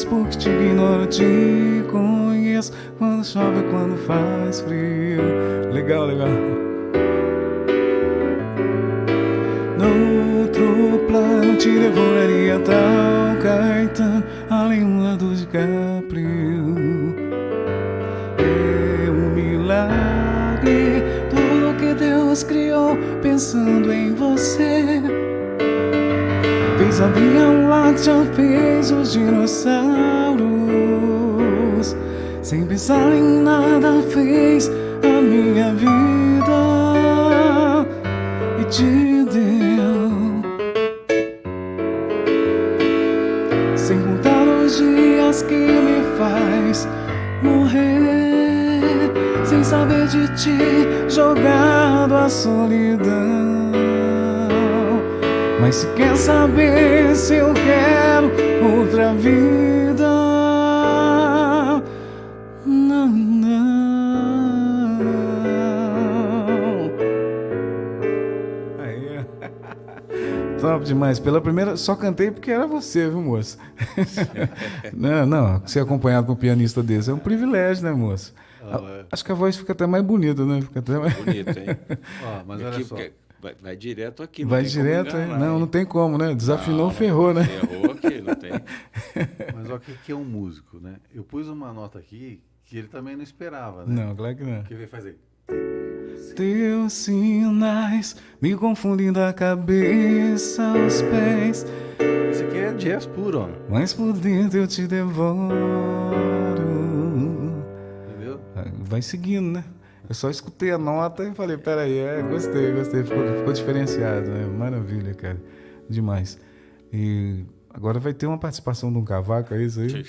porque te ignoro, te conheço. Quando chove, quando faz frio. Legal, legal. No outro plano te devoraria tal Caetano, além um lado de Caprio. É um milagre tudo que Deus criou pensando em você. Fez a Via Láctea, fez os dinossauros. Sem pensar em nada fez a minha vida e te deu. Sem contar os dias que me faz morrer, sem saber de ti, jogado à solidão. Mas se quer saber se eu quero outra vida, não, não. Aí, top demais. Pela primeira, só cantei porque era você, viu, moço? Não, ser acompanhado com um pianista desse é um privilégio, né, moço? Acho que a voz fica até mais bonita, né? Fica até mais... Bonito, hein? Mas olha só. Vai direto aqui. Não Vai tem direto, como enganar, não tem como, né? Desafinou, ferrou, né? Ferrou aqui, não tem. Mas olha o que é um músico, né? Eu pus uma nota aqui que ele também não esperava, né? Não, claro que não. Que veio fazer. Teus sinais me confundem da cabeça aos pés, Isso aqui é jazz puro, ó. mas por dentro eu te devoro. Entendeu? Vai seguindo, né? Eu só escutei a nota e falei, peraí, gostei, ficou diferenciado, né? Maravilha, cara, demais. E agora vai ter uma participação de um cavaco, é isso aí?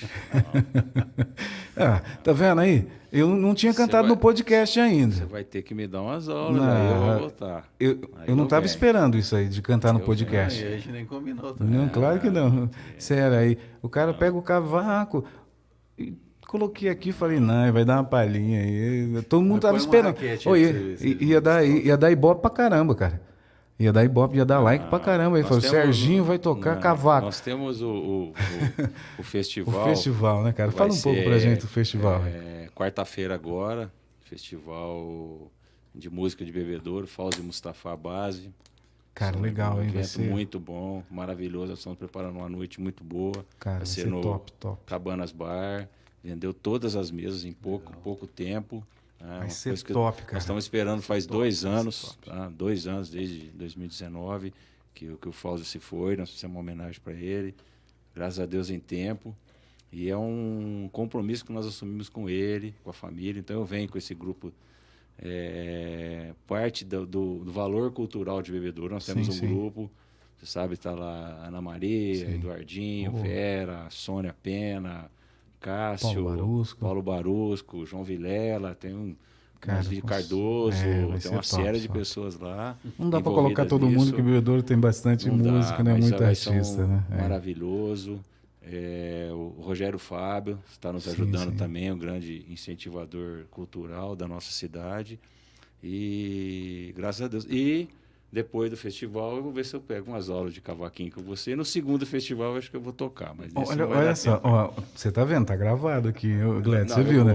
Tá vendo aí? Eu não tinha cantado no podcast ainda. Você vai ter que me dar umas aulas, aí eu vou voltar. Eu não estava esperando isso aí, de cantar no podcast. E a gente nem combinou também. Não, claro que não. Sério, aí o cara pega o cavaco e coloquei aqui e falei, não, vai dar uma palhinha aí. Todo mundo tava esperando. Ia dar ibope pra caramba, cara. Ia dar ibope, ia dar like pra caramba. Ele falou, Serginho vai tocar cavaco. Nós temos o festival. O festival, né, cara? Fala um pouco pra gente do festival. Quarta-feira agora, festival de música de bebedouro, Foz de Mustafa Base. Cara, legal, hein? Vai ser muito bom, maravilhoso. Nós estamos preparando uma noite muito boa. Cara, vai ser no top. Cabanas Bar. Vendeu todas as mesas em pouco tempo. Vai ser top, cara. Nós estamos esperando faz 2 anos, tá? 2 anos, desde 2019, que o Fausto se foi. Nós fizemos uma homenagem para ele. Graças a Deus em tempo. E é um compromisso que nós assumimos com ele, com a família. Então eu venho com esse grupo, parte do valor cultural de bebedouro. Nós temos um grupo, você sabe, está lá Ana Maria, Eduardinho, Vera, Sônia Pena, Cássio, Paulo Barusco, João Vilela, tem Cardoso, tem uma série de pessoas lá. Não dá para colocar todo mundo, que o bebedouro tem bastante música, né? Muito artista, né? Maravilhoso. O Rogério Fábio está nos ajudando também, um grande incentivador cultural da nossa cidade. E graças a Deus. E depois do festival, eu vou ver se eu pego umas aulas de cavaquinho com você. No segundo festival, eu acho que eu vou tocar. Mas olha só, você tá vendo? Tá gravado aqui, Gledson, você viu, né?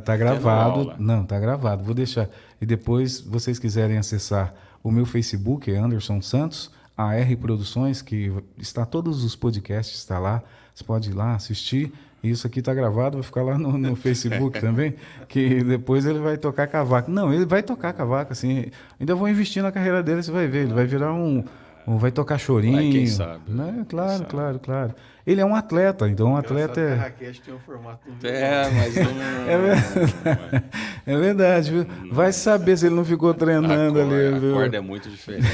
Tá gravado. Não, tá gravado. Vou deixar. E depois, vocês quiserem acessar o meu Facebook, é Anderson Santos, AR Produções, que está todos os podcasts, está lá. Você pode ir lá assistir. Isso aqui está gravado, vai ficar lá no Facebook também, que depois ele vai tocar cavaco. Não, ele vai tocar cavaco, assim. Ainda vou investir na carreira dele, você vai ver. Ele vai virar vai tocar chorinho. Quem sabe? Né? Claro. Ele é um atleta, então um atleta é... A raquete tem um formato... mas não... É verdade, viu? Vai saber se ele não ficou treinando ali. A corda é muito diferente.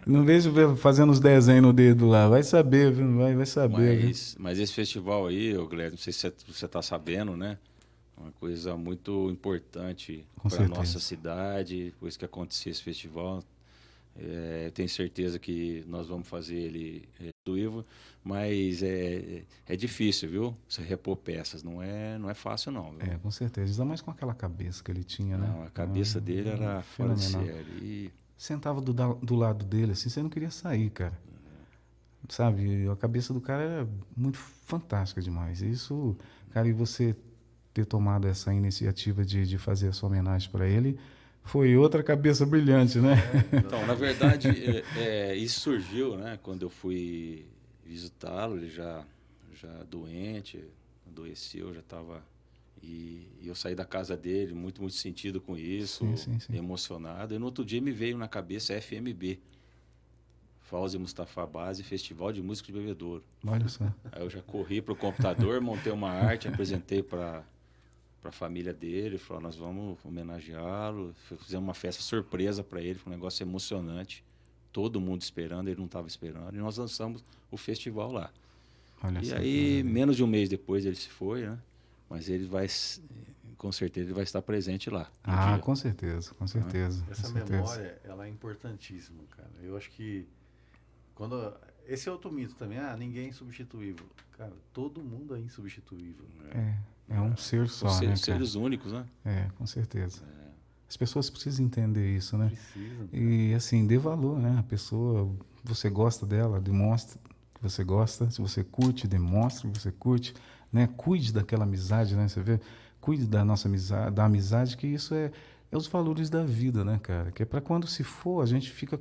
Não vejo fazendo os desenhos no dedo lá. Vai saber, viu? Vai saber. Mas esse festival aí, Gleber, não sei se você está sabendo, né? Uma coisa muito importante para a nossa cidade, depois que acontecer esse festival. Tenho certeza que nós vamos fazer ele do Ivo, mas é difícil, viu? Você repor peças, não é fácil não. Viu? Com certeza, ainda mais com aquela cabeça que ele tinha, né? Não, a cabeça dele era fora de série. Sentava do lado dele, assim, você não queria sair, cara. sabe? A cabeça do cara era muito fantástica demais. Isso, cara, e você ter tomado essa iniciativa de fazer essa homenagem para ele foi outra cabeça brilhante, né? Então, na verdade, isso surgiu, né, quando eu fui visitá-lo, ele já doente, adoeceu, já estava... E eu saí da casa dele muito, muito sentido com isso, Sim. emocionado. E no outro dia me veio na cabeça FMB, Fauzi Mustafa Base, Festival de Música de Bebedouro. Olha só. Aí eu já corri para o computador, montei uma arte, apresentei para a família dele, falou, nós vamos homenageá-lo, fizemos uma festa surpresa para ele, foi um negócio emocionante, todo mundo esperando, ele não estava esperando, e nós lançamos o festival lá. Olha E só, aí, menos de um mês depois ele se foi, né? Mas ele vai, com certeza, ele vai estar presente lá. Ah, dia. com certeza, com certeza. Essa com certeza. memória, ela é importantíssima, cara. Eu acho que quando esse é outro mito também, ninguém é insubstituível. Cara, todo mundo é insubstituível. É um ser só, né, cara? Seres únicos, né? Com certeza. As pessoas precisam entender isso, né? Precisam. E assim, dê valor, né? A pessoa, você gosta dela, demonstra que você gosta. Se você curte, demonstra que você curte, né? Cuide daquela amizade, né? Você vê, cuide da nossa amizade, da amizade, que isso é os valores da vida, né, cara? Que é para quando se for, a gente fica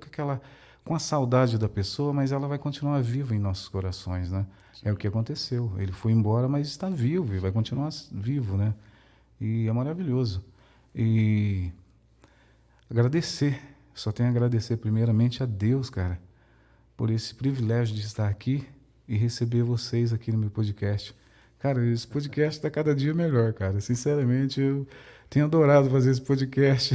com a saudade da pessoa, mas ela vai continuar viva em nossos corações, né? É o que aconteceu. Ele foi embora, mas está vivo e vai continuar vivo, né? E é maravilhoso. E agradecer, só tenho a agradecer primeiramente a Deus, cara, por esse privilégio de estar aqui e receber vocês aqui no meu podcast. Cara, esse podcast está cada dia melhor, cara. Sinceramente, eu tenho adorado fazer esse podcast.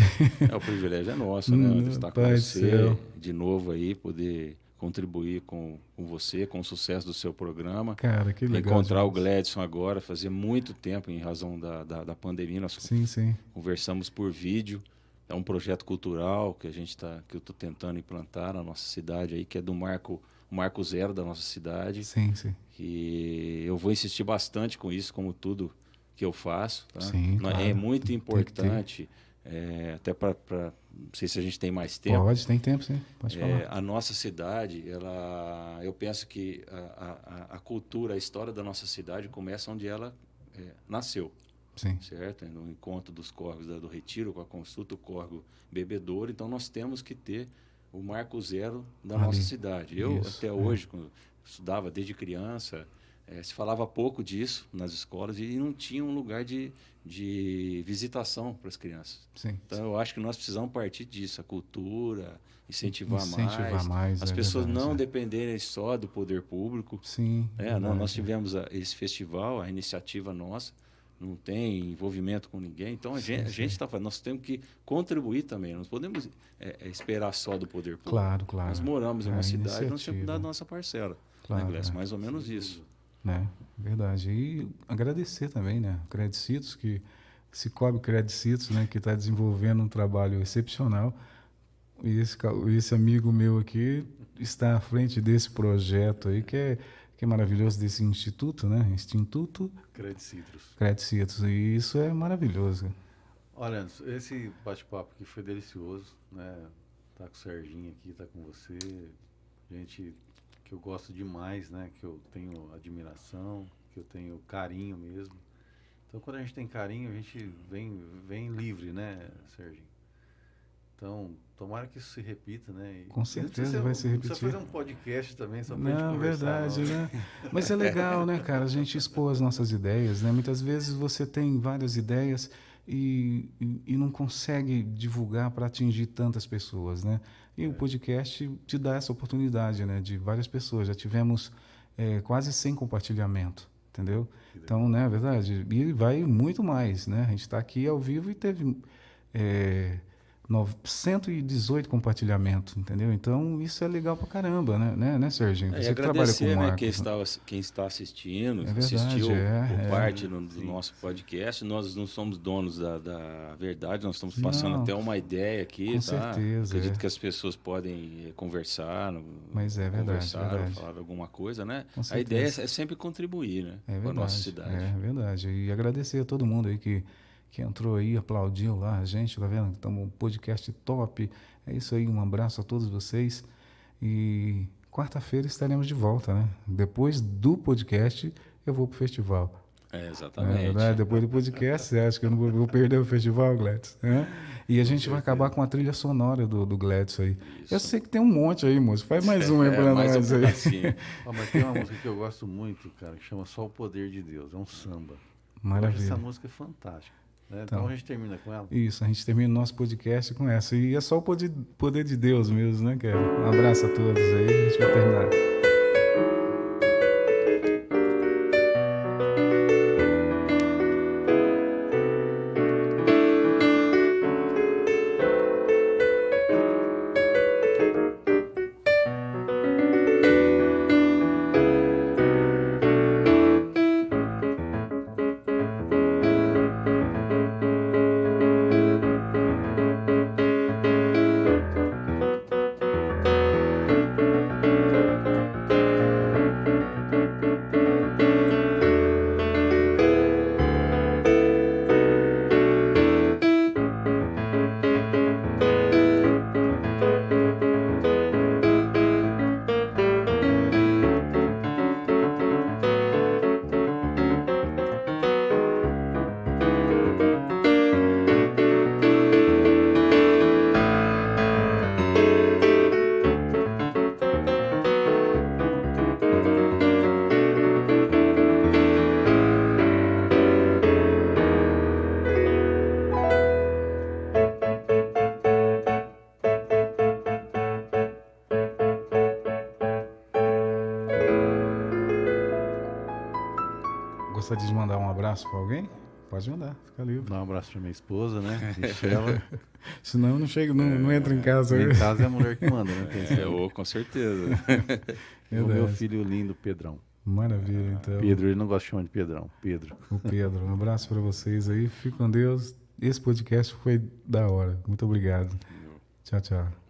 O privilégio é nosso, né? De estar com Pai do você céu. de novo aí, poder contribuir com você, com o sucesso do seu programa. Cara, que legal. Encontrar o demais. Gledson agora, fazia muito tempo, em razão da pandemia, nós Sim. conversamos por vídeo. É um projeto cultural que que eu estou tentando implantar na nossa cidade aí, que é do Marco Zero da nossa cidade. Sim. E eu vou insistir bastante com isso, como tudo que eu faço. Tá? Sim, claro. É muito Tem que importante, até para... Não sei se a gente tem mais tempo. Tem tempo, sim. Pode falar. A nossa cidade, eu penso que a cultura, a história da nossa cidade começa onde ela nasceu. Sim. Certo? No encontro dos córregos do Retiro, com a consulta, o córrego Bebedouro. Então, nós temos que ter o marco zero da nossa cidade. Eu, até hoje, quando estudava desde criança, se falava pouco disso nas escolas e não tinha um lugar de visitação para as crianças. Sim. Então, eu acho que nós precisamos partir disso, a cultura, incentivar mais. As pessoas não dependerem só do poder público. Sim. Nós tivemos esse festival, a iniciativa nossa, não tem envolvimento com ninguém. Então, a gente está fazendo. Nós temos que contribuir também. Nós podemos esperar só do poder público. Claro. Nós moramos em uma cidade, nós temos que dar a nossa parcela. Claro, né, mais ou menos isso. Verdade. E agradecer também, né? Credicitos, que Cicobi Credicitos, né? Que está desenvolvendo um trabalho excepcional. E esse amigo meu aqui está à frente desse projeto aí, que é maravilhoso, desse instituto, né? Instituto Credicitos. E isso é maravilhoso. Olha, esse bate-papo aqui foi delicioso, né? Tá com o Serginho aqui, tá com você, gente que eu gosto demais, né? Que eu tenho admiração, que eu tenho carinho mesmo. Então, quando a gente tem carinho, a gente vem livre, né, Serginho? Então, tomara que isso se repita, né? Com certeza vai se repetir. Precisa fazer um podcast também, só pra gente conversar. Verdade, né? Mas é legal, né, cara? A gente expor as nossas ideias, né? Muitas vezes você tem várias ideias e não consegue divulgar para atingir tantas pessoas, né? E o podcast te dá essa oportunidade, né? De várias pessoas. Já tivemos quase 100 compartilhamento, entendeu? Então, né, é verdade. E vai muito mais, né? A gente está aqui ao vivo e teve 118 compartilhamentos, entendeu? Então, isso é legal pra caramba, né, Serginho? Você que trabalha com marketing. Quem está assistindo, verdade, assistiu por parte do nosso podcast. Nós não somos donos da verdade, nós estamos passando até uma ideia aqui, com certeza. Acredito que as pessoas podem conversar, mas é verdade, falar alguma coisa, né? Com certeza. A ideia é sempre contribuir, né? Com a nossa cidade. É verdade. E agradecer a todo mundo aí que entrou aí, aplaudiu lá a gente, tá vendo? Então, um podcast top. É isso aí, um abraço a todos vocês. E quarta-feira estaremos de volta, né? Depois do podcast, eu vou pro festival. Exatamente. Né? Depois do podcast, você acha que eu não vou perder o festival, Gladys? E a gente vai acabar com a trilha sonora do Gladys aí. Isso. Eu sei que tem um monte aí, moço. Faz mais um aí pra mais nós um aí. pedacinho. Mas tem uma música que eu gosto muito, cara, que chama Só o Poder de Deus. É um samba. Eu acho Maravilha. essa música fantástica. Né? Então a gente termina com ela. Isso, a gente termina o nosso podcast com essa. E é só o poder de Deus mesmo, né, cara? Um abraço a todos aí. A gente vai terminar. Gostaria de mandar um abraço para alguém? Pode mandar, fica livre. Dá um abraço pra minha esposa, né? Michela. Senão eu não chego, não entro em casa. Em casa é a mulher que manda, né? Com certeza. E o meu filho lindo, Pedrão. Maravilha, então. Pedro, ele não gosta de chamar de Pedrão. Pedro. O Pedro, um abraço para vocês aí. Fique com Deus. Esse podcast foi da hora. Muito obrigado. Tchau, tchau.